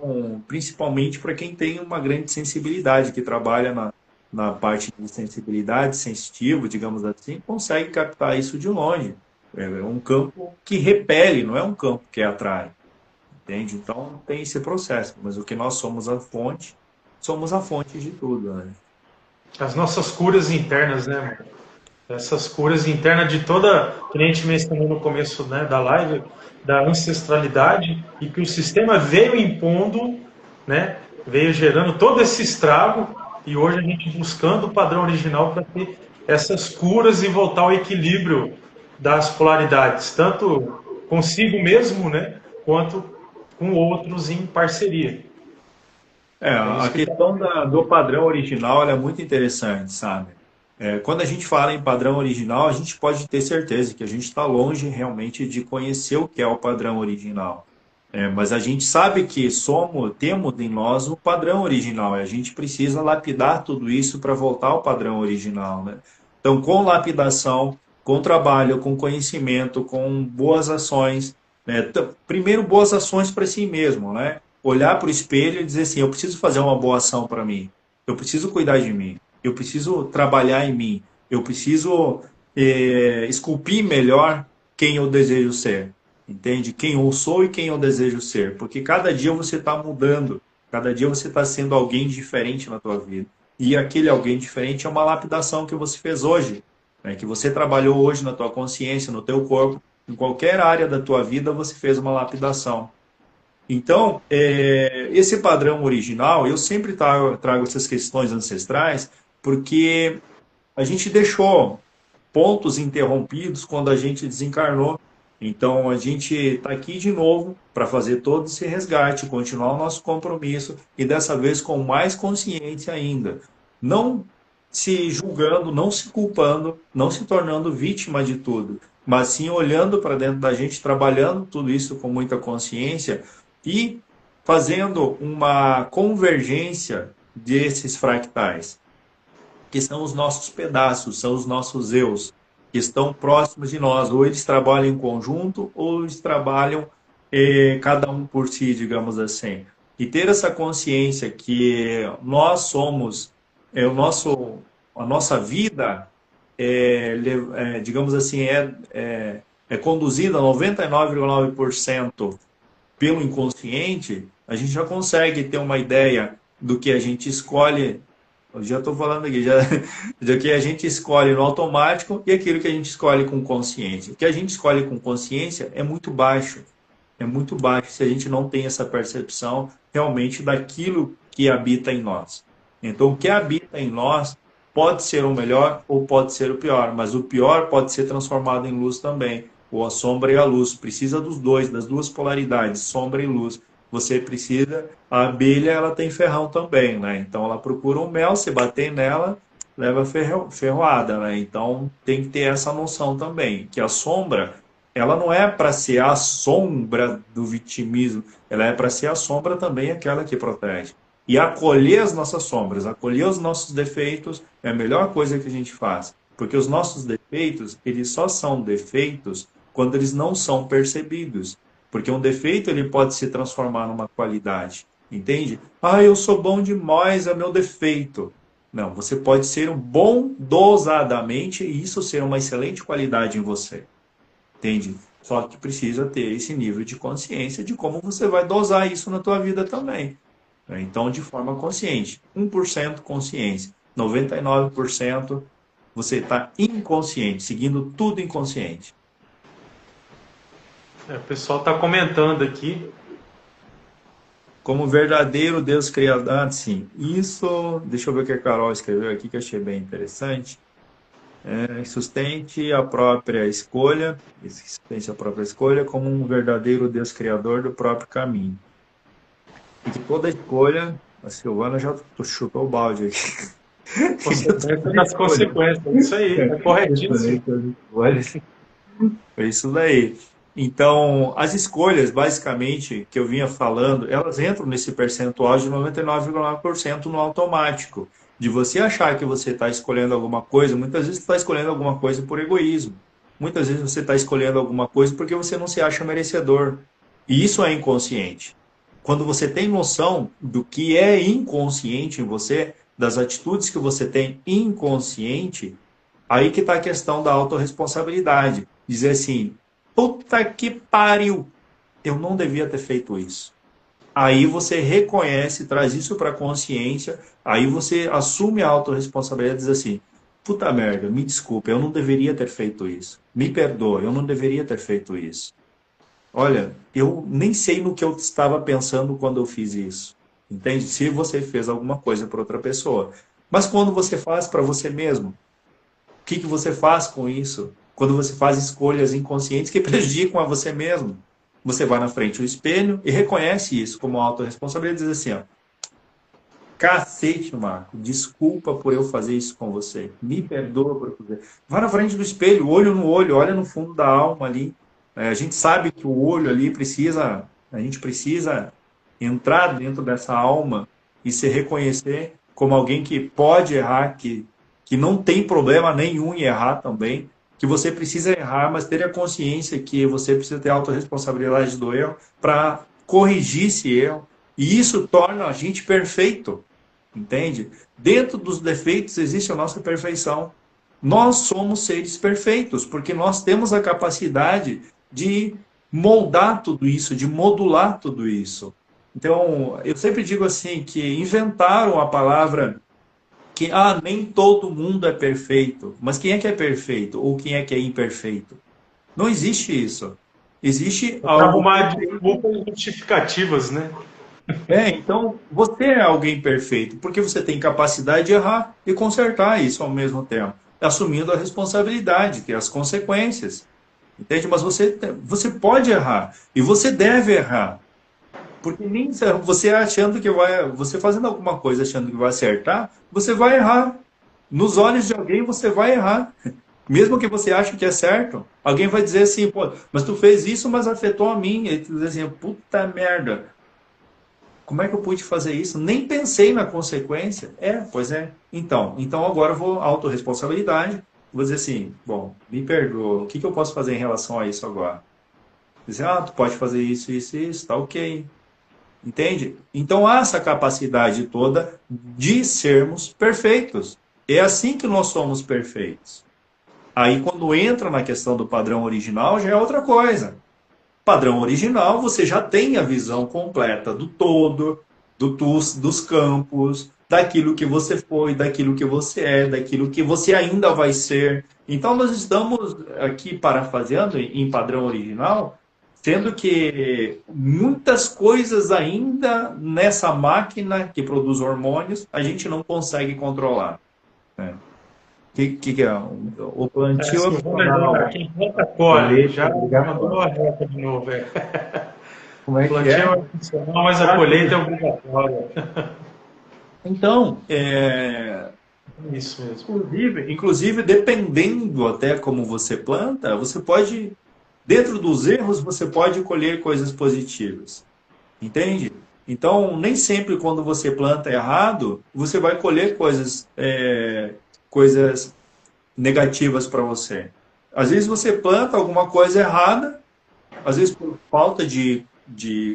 principalmente para quem tem uma grande sensibilidade, que trabalha na parte de sensibilidade, sensitivo, digamos assim, consegue captar isso de longe. É um campo que repele, não é um campo que atrai. Entende? Então tem esse processo. Mas o que nós somos a fonte de tudo, né? As nossas curas internas, né, mano? Essas curas internas de toda, que a gente mencionou no começo, né, da live, da ancestralidade, e que o sistema veio impondo, né, veio gerando todo esse estrago, e hoje a gente buscando o padrão original para ter essas curas e voltar ao equilíbrio das polaridades, tanto consigo mesmo, né, quanto com outros em parceria. É A isso que tá... questão do padrão original ela é muito interessante, sabe? Quando a gente fala em padrão original, a gente pode ter certeza que a gente está longe realmente de conhecer o que é o padrão original. Mas a gente sabe que temos em nós o padrão original e a gente precisa lapidar tudo isso para voltar ao padrão original, né? Então, com lapidação, com trabalho, com conhecimento, com boas ações, né? Primeiro, boas ações para si mesmo, né? Olhar para o espelho e dizer assim: eu preciso fazer uma boa ação para mim, eu preciso cuidar de mim, eu preciso trabalhar em mim, eu preciso esculpir melhor quem eu desejo ser. Entende? Quem eu sou e quem eu desejo ser. Porque cada dia você está mudando. Cada dia você está sendo alguém diferente na tua vida. E aquele alguém diferente é uma lapidação que você fez hoje. Né? Que você trabalhou hoje na tua consciência, no teu corpo. Em qualquer área da tua vida você fez uma lapidação. Então, esse padrão original, eu sempre trago essas questões ancestrais, porque a gente deixou pontos interrompidos quando a gente desencarnou. Então, a gente está aqui de novo para fazer todo esse resgate, continuar o nosso compromisso e dessa vez com mais consciência ainda. Não se julgando, não se culpando, não se tornando vítima de tudo, mas sim olhando para dentro da gente, trabalhando tudo isso com muita consciência e fazendo uma convergência desses fractais, que são os nossos pedaços, são os nossos eus, que estão próximos de nós. Ou eles trabalham em conjunto, ou eles trabalham cada um por si, digamos assim. E ter essa consciência que nós somos, a nossa vida, digamos assim, é conduzida 99,9% pelo inconsciente, a gente já consegue ter uma ideia do que a gente escolhe. Eu já estou falando aqui, do que a gente escolhe no automático e aquilo que a gente escolhe com consciência. O que a gente escolhe com consciência é muito baixo. É muito baixo se a gente não tem essa percepção realmente daquilo que habita em nós. Então, o que habita em nós pode ser o melhor ou pode ser o pior, mas o pior pode ser transformado em luz também. ou a sombra e a luz. Precisa dos dois, das duas polaridades, sombra e luz. Você precisa, a abelha ela tem ferrão também, né? Então ela procura um mel, se bater nela, leva ferroada, né? Então tem que ter essa noção também, que a sombra, ela não é para ser a sombra do vitimismo, ela é para ser a sombra também aquela que protege. E acolher as nossas sombras, acolher os nossos defeitos é a melhor coisa que a gente faz. Porque os nossos defeitos, eles só são defeitos quando eles não são percebidos. Porque um defeito ele pode se transformar numa qualidade. Entende? Ah, eu sou bom demais, é meu defeito. Não, você pode ser um bom dosadamente e isso ser uma excelente qualidade em você. Entende? Só que precisa ter esse nível de consciência de como você vai dosar isso na tua vida também. Então, de forma consciente. 1% consciência. 99% você está inconsciente, seguindo tudo inconsciente. O pessoal está comentando aqui. Como verdadeiro Deus criador, sim. Isso, deixa eu ver o que a Carol escreveu aqui, que eu achei bem interessante. Sustente a própria escolha, sustente a própria escolha como um verdadeiro Deus criador do próprio caminho. E que toda escolha, a Silvana já chutou o balde aqui. Consequência das consequências, isso aí, é corretíssimo. É isso daí. Então, as escolhas, basicamente, que eu vinha falando, elas entram nesse percentual de 99,9% no automático. De você achar que você está escolhendo alguma coisa, muitas vezes você está escolhendo alguma coisa por egoísmo. Muitas vezes você está escolhendo alguma coisa porque você não se acha merecedor. E isso é inconsciente. Quando você tem noção do que é inconsciente em você, das atitudes que você tem inconsciente, aí que está a questão da autorresponsabilidade. Dizer assim, puta que pariu, eu não devia ter feito isso. Aí você reconhece, traz isso para a consciência, aí você assume a autorresponsabilidade e diz assim, puta merda, me desculpa, eu não deveria ter feito isso. Me perdoa, eu não deveria ter feito isso. Olha, eu nem sei no que eu estava pensando quando eu fiz isso. Entende? Se você fez alguma coisa para outra pessoa. Mas quando você faz para você mesmo, o que você faz com isso? Quando você faz escolhas inconscientes que prejudicam a você mesmo. Você vai na frente do espelho e reconhece isso como autorresponsabilidade e diz assim, ó, cacete, Marco, desculpa por eu fazer isso com você. Me perdoa por fazer. Vai na frente do espelho, olho no olho, olha no fundo da alma ali. A gente sabe que o olho ali a gente precisa entrar dentro dessa alma e se reconhecer como alguém que pode errar, que não tem problema nenhum em errar também, que você precisa errar, mas ter a consciência que você precisa ter a autorresponsabilidade do erro para corrigir esse erro. E isso torna a gente perfeito, entende? Dentro dos defeitos existe a nossa perfeição. Nós somos seres perfeitos, porque nós temos a capacidade de moldar tudo isso, de modular tudo isso. Então, eu sempre digo assim, que inventaram a palavra que nem todo mundo é perfeito. Mas quem é que é perfeito? Ou quem é que é imperfeito? Não existe isso. Existe Para algo arrumar perfeito. desculpas justificativas, né? Então, você é alguém perfeito, porque você tem capacidade de errar e consertar isso ao mesmo tempo, assumindo a responsabilidade, que é as consequências. Entende? Mas você pode errar, e você deve errar. Porque nem você achando que você fazendo alguma coisa achando que vai acertar, você vai errar. Nos olhos de alguém você vai errar. Mesmo que você ache que é certo, alguém vai dizer assim, pô, mas tu fez isso, mas afetou a mim. E tu diz assim, puta merda. Como é que eu pude fazer isso? Nem pensei na consequência. Pois é. Então agora eu vou autorresponsabilidade. Vou dizer assim, bom, me perdoa. O que eu posso fazer em relação a isso agora? Dizer, tu pode fazer isso, isso, isso, tá ok. Entende? Então há essa capacidade toda de sermos perfeitos. É assim que nós somos perfeitos. Aí quando entra na questão do padrão original, já é outra coisa. Padrão original, você já tem a visão completa do todo, dos campos, daquilo que você foi, daquilo que você é, daquilo que você ainda vai ser. Então nós estamos aqui parafraseando em padrão original, sendo que muitas coisas ainda nessa máquina que produz hormônios a gente não consegue controlar, né? que é? O plantio Silvana, quem planta colhe. Já mandou a reta de novo. Como é O que plantio é é? opcional, mas a colheita é obrigatória. Então, Isso mesmo. inclusive, dependendo até como você planta, você pode, dentro dos erros, você pode colher coisas positivas. Entende? Então, nem sempre quando você planta errado, você vai colher coisas negativas para você. Às vezes você planta alguma coisa errada, às vezes por falta de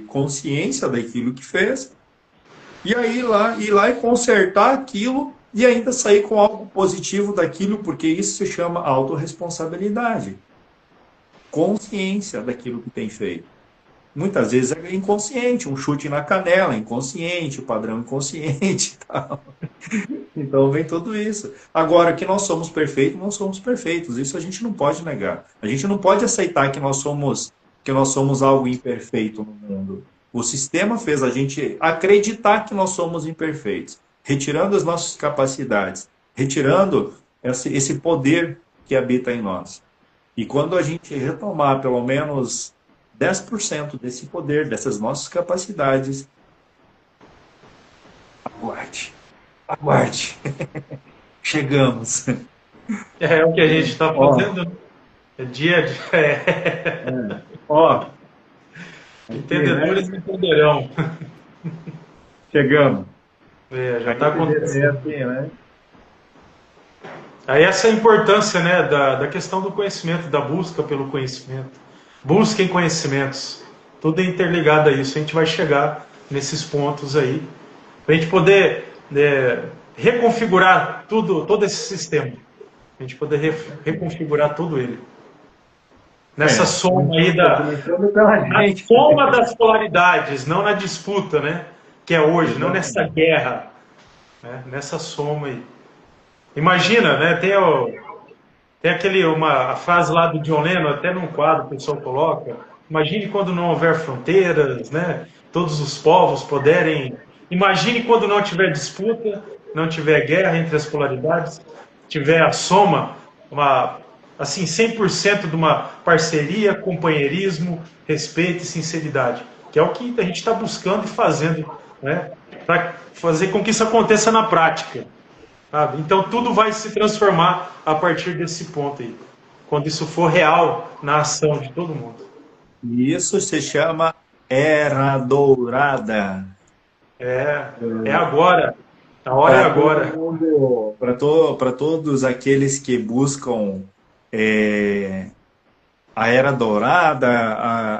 consciência daquilo que fez, e aí ir lá e consertar aquilo e ainda sair com algo positivo daquilo, porque isso se chama autorresponsabilidade, consciência daquilo que tem feito. Muitas vezes é inconsciente, um chute na canela, inconsciente, o padrão inconsciente e tal. Então vem tudo isso. Agora, que nós somos perfeitos, não somos perfeitos. Isso a gente não pode negar. A gente não pode aceitar que nós somos algo imperfeito no mundo. O sistema fez a gente acreditar que nós somos imperfeitos, retirando as nossas capacidades, retirando esse poder que habita em nós. E quando a gente retomar pelo menos 10% desse poder, dessas nossas capacidades, aguarde, aguarde. Chegamos. É o que a gente está Ó, fazendo. É dia de. ó, aqui, né? Entendedores entenderão. Chegamos. Já Aí está é acontecendo. assim, né? Aí essa é a importância, né, da questão do conhecimento, da busca pelo conhecimento. Busquem conhecimentos. Tudo é interligado a isso. A gente vai chegar nesses pontos aí, para a gente poder reconfigurar todo esse sistema. A gente poder reconfigurar todo ele. Nessa soma aí Começando pela na gente. soma das polaridades, não na disputa, né? Que é hoje, não nessa guerra, né? Nessa soma aí. Imagina, né? Tem a frase lá do John Lennon, até num quadro o pessoal coloca. Imagine quando não houver fronteiras, né? Todos os povos puderem. Imagine quando não tiver disputa, não tiver guerra entre as polaridades, tiver a soma, assim, 100% de uma parceria, companheirismo, respeito e sinceridade, que é o que a gente está buscando e fazendo, né? Para fazer com que isso aconteça na prática. Sabe? Então tudo vai se transformar a partir desse ponto aí, quando isso for real na ação de todo mundo. Isso se chama Era Dourada. É agora, a hora é agora. Para todos aqueles que buscam a Era Dourada,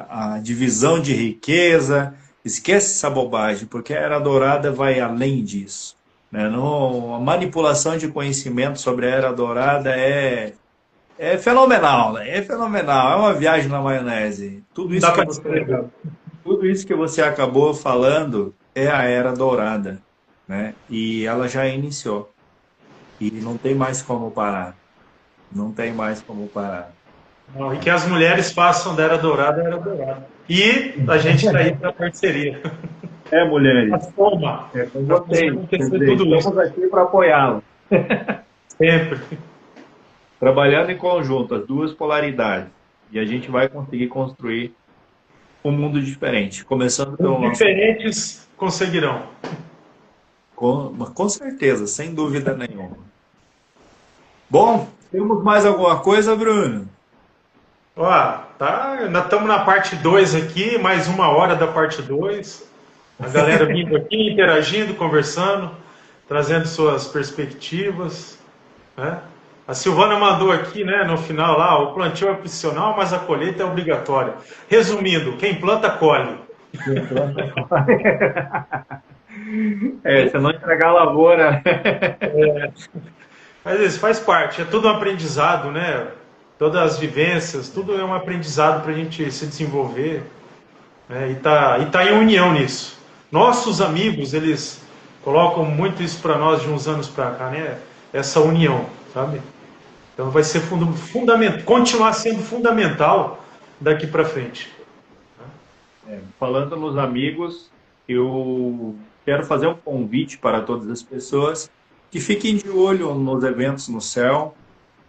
a divisão de riqueza, esquece essa bobagem, porque a Era Dourada vai além disso. Né? A manipulação de conhecimento sobre a Era Dourada é fenomenal, né? É fenomenal, é uma viagem na maionese. Não dá para despregar. Tudo isso que você acabou falando é a Era Dourada, né? E ela já iniciou. E não tem mais como parar. Não tem mais como parar. Não, e que as mulheres façam da Era Dourada a Era Dourada. E a gente está aí para parceria. Mulheres. A soma. É com Para vocês. acontecer tudo isso. Estamos aqui para apoiá-lo. Sempre. Trabalhando em conjunto, as duas polaridades. E a gente vai conseguir construir um mundo diferente. Começando pelo Os nosso. diferentes conseguirão. Com certeza, sem dúvida nenhuma. Bom, temos mais alguma coisa, Bruno? Ó, nós estamos na parte 2 aqui, mais 1 hora da parte 2. A galera vindo aqui, interagindo, conversando, trazendo suas perspectivas. Né? A Silvana mandou aqui, né, no final lá, o plantio é opcional, mas a colheita é obrigatória. Resumindo, quem planta, colhe. Se não entregar a lavoura. Mas isso faz parte, é tudo um aprendizado, né? Todas as vivências, tudo é um aprendizado para a gente se desenvolver, né? E tá em união nisso. Nossos amigos, eles colocam muito isso para nós de uns anos para cá, né? Essa união, sabe? Então vai ser fundamental, continuar sendo fundamental daqui para frente. Falando nos amigos, eu quero fazer um convite para todas as pessoas que fiquem de olho nos eventos no céu,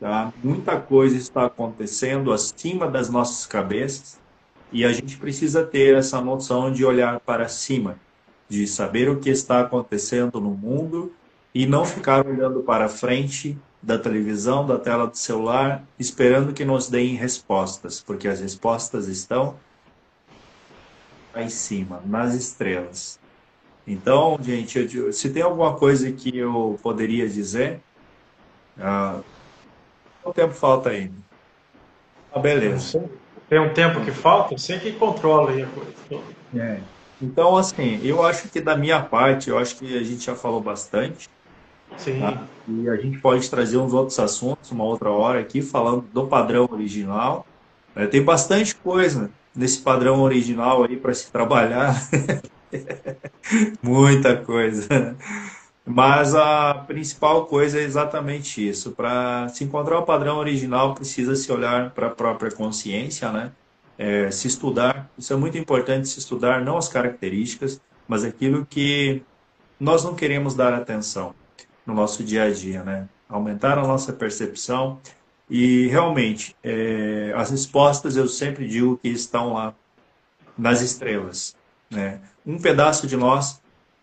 tá? Muita coisa está acontecendo acima das nossas cabeças e a gente precisa ter essa noção de olhar para cima, de saber o que está acontecendo no mundo e não ficar olhando para frente da televisão, da tela do celular, esperando que nos deem respostas, porque as respostas estão lá em cima, nas estrelas. Então, gente, se tem alguma coisa que eu poderia dizer, quanto tempo falta ainda? Ah, Eu não beleza. sei. Tem um tempo que falta, eu sei que controla aí a coisa toda. É. Então, assim, eu acho que da minha parte, eu acho que a gente já falou bastante, Sim. tá? E a gente pode trazer uns outros assuntos, uma outra hora aqui, falando do padrão original. Tem bastante coisa nesse padrão original aí para se trabalhar, muita coisa. Mas a principal coisa é exatamente isso. Para se encontrar o padrão original, precisa se olhar para a própria consciência, né? Se estudar. Isso é muito importante, se estudar não as características, mas aquilo que nós não queremos dar atenção no nosso dia a dia, né? Aumentar a nossa percepção e realmente as respostas eu sempre digo que estão lá nas estrelas, né? Um pedaço de nós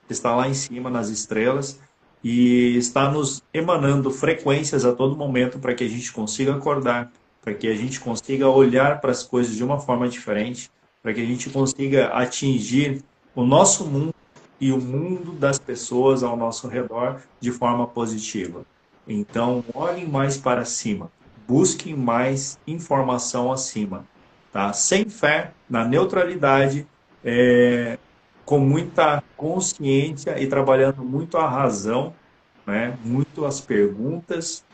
está lá em cima nas estrelas e está nos emanando frequências a todo momento para que a gente consiga acordar, para que a gente consiga olhar para as coisas de uma forma diferente, para que a gente consiga atingir o nosso mundo e o mundo das pessoas ao nosso redor de forma positiva. Então, olhem mais para cima, busquem mais informação acima, tá? Sem fé, na neutralidade, com muita consciência e trabalhando muito a razão, né? Muito as perguntas,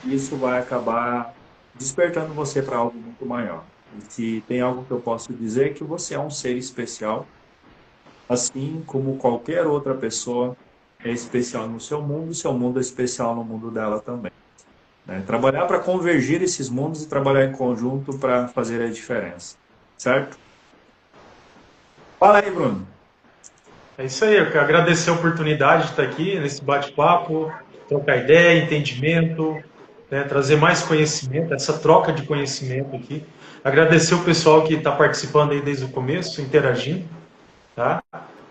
isso vai acabar despertando você para algo muito maior. E se tem algo que eu posso dizer é que você é um ser especial, assim como qualquer outra pessoa é especial no seu mundo é especial no mundo dela também, né? Trabalhar para convergir esses mundos e trabalhar em conjunto para fazer a diferença, certo? Fala aí, Bruno. É isso aí, eu quero agradecer a oportunidade de estar aqui nesse bate-papo, trocar ideia, entendimento, né, trazer mais conhecimento, essa troca de conhecimento aqui. Agradecer o pessoal que está participando aí desde o começo, interagindo, tá?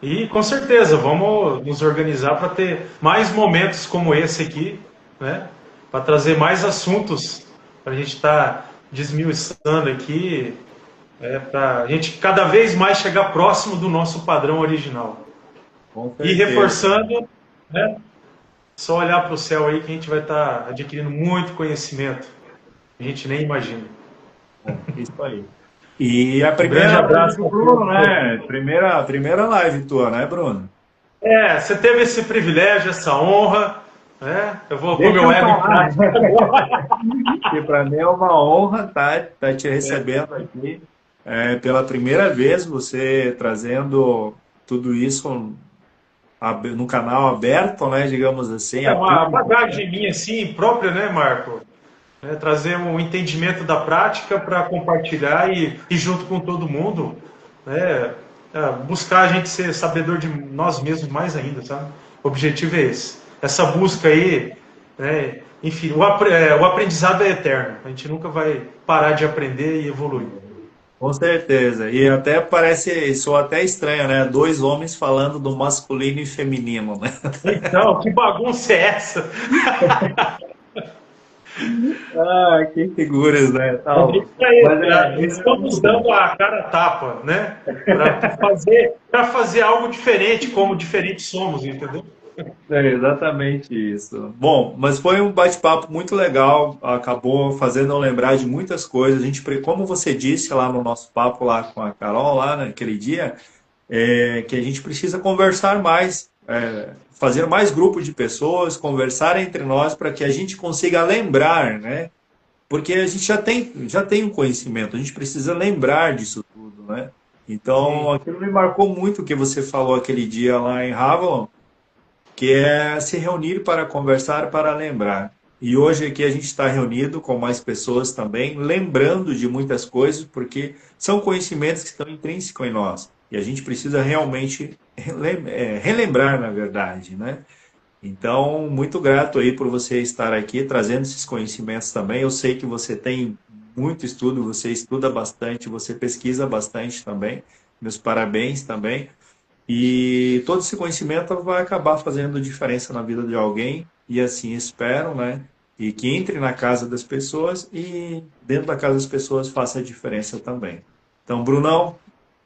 E com certeza vamos nos organizar para ter mais momentos como esse aqui, né? Para trazer mais assuntos para a gente estar desmiuçando aqui, para a gente cada vez mais chegar próximo do nosso padrão original. Com E certeza. reforçando, né? Só olhar para o céu aí que a gente vai estar adquirindo muito conhecimento. A gente nem imagina. Isso aí. E a Um grande primeira live abraço do para Bruno, todos. né? Primeira live tua, né, Bruno? Você teve esse privilégio, essa honra, né? Eu vou pôr Deixa meu eu ego em falar, prática agora. que para mim é uma honra tá te recebendo aqui pela primeira vez, você trazendo tudo isso no canal aberto, né? Digamos assim, É a uma público. bagagem minha, assim, própria, né, Marco? Trazer um entendimento da prática para compartilhar e junto com todo mundo, né, buscar a gente ser sabedor de nós mesmos mais ainda, sabe? O objetivo é esse. Essa busca aí, né, enfim, o aprendizado é eterno. A gente nunca vai parar de aprender e evoluir. Com certeza. E até parece, soa até estranho, né? Dois homens falando do masculino e feminino, né? Então, que bagunça é essa? Ah, que figuras, né? É Tal. isso aí, Mas é estamos muito bom. dando a cara a tapa, né? Para fazer algo diferente, como diferentes somos, entendeu? É exatamente isso. Bom, mas foi um bate-papo muito legal, acabou fazendo eu lembrar de muitas coisas. A gente, como você disse lá no nosso papo lá com a Carol, lá naquele dia, que a gente precisa conversar mais, fazer mais grupos de pessoas, conversar entre nós para que a gente consiga lembrar, né? Porque a gente já tem um conhecimento, a gente precisa lembrar disso tudo, né? Então, Sim. aquilo me marcou muito o que você falou aquele dia lá em Avalon, que é se reunir para conversar, para lembrar. E hoje aqui a gente está reunido com mais pessoas também, lembrando de muitas coisas, porque são conhecimentos que estão intrínsecos em nós. E a gente precisa realmente relembrar, na verdade, né? Então, muito grato aí por você estar aqui trazendo esses conhecimentos também. Eu sei que você tem muito estudo, você estuda bastante, você pesquisa bastante também. Meus parabéns também. E todo esse conhecimento vai acabar fazendo diferença na vida de alguém, e assim espero, né? E que entre na casa das pessoas e dentro da casa das pessoas faça a diferença também. Então, Brunão,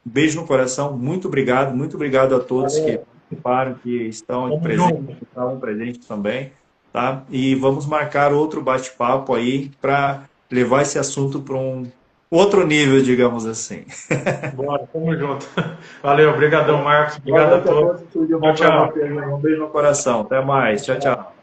beijo no coração, muito obrigado a todos que Valeu. participaram, que estão aqui Tamo presentes, junto. que estavam presentes também, tá? E vamos marcar outro bate-papo aí para levar esse assunto para um outro nível, digamos assim. Bora, tamo junto. Valeu, obrigadão, Marcos. Boa Obrigado a noite a todos. todos, tudo de Tchau, bom para tchau. vocês. Um beijo no coração. Até mais. Tchau, tchau.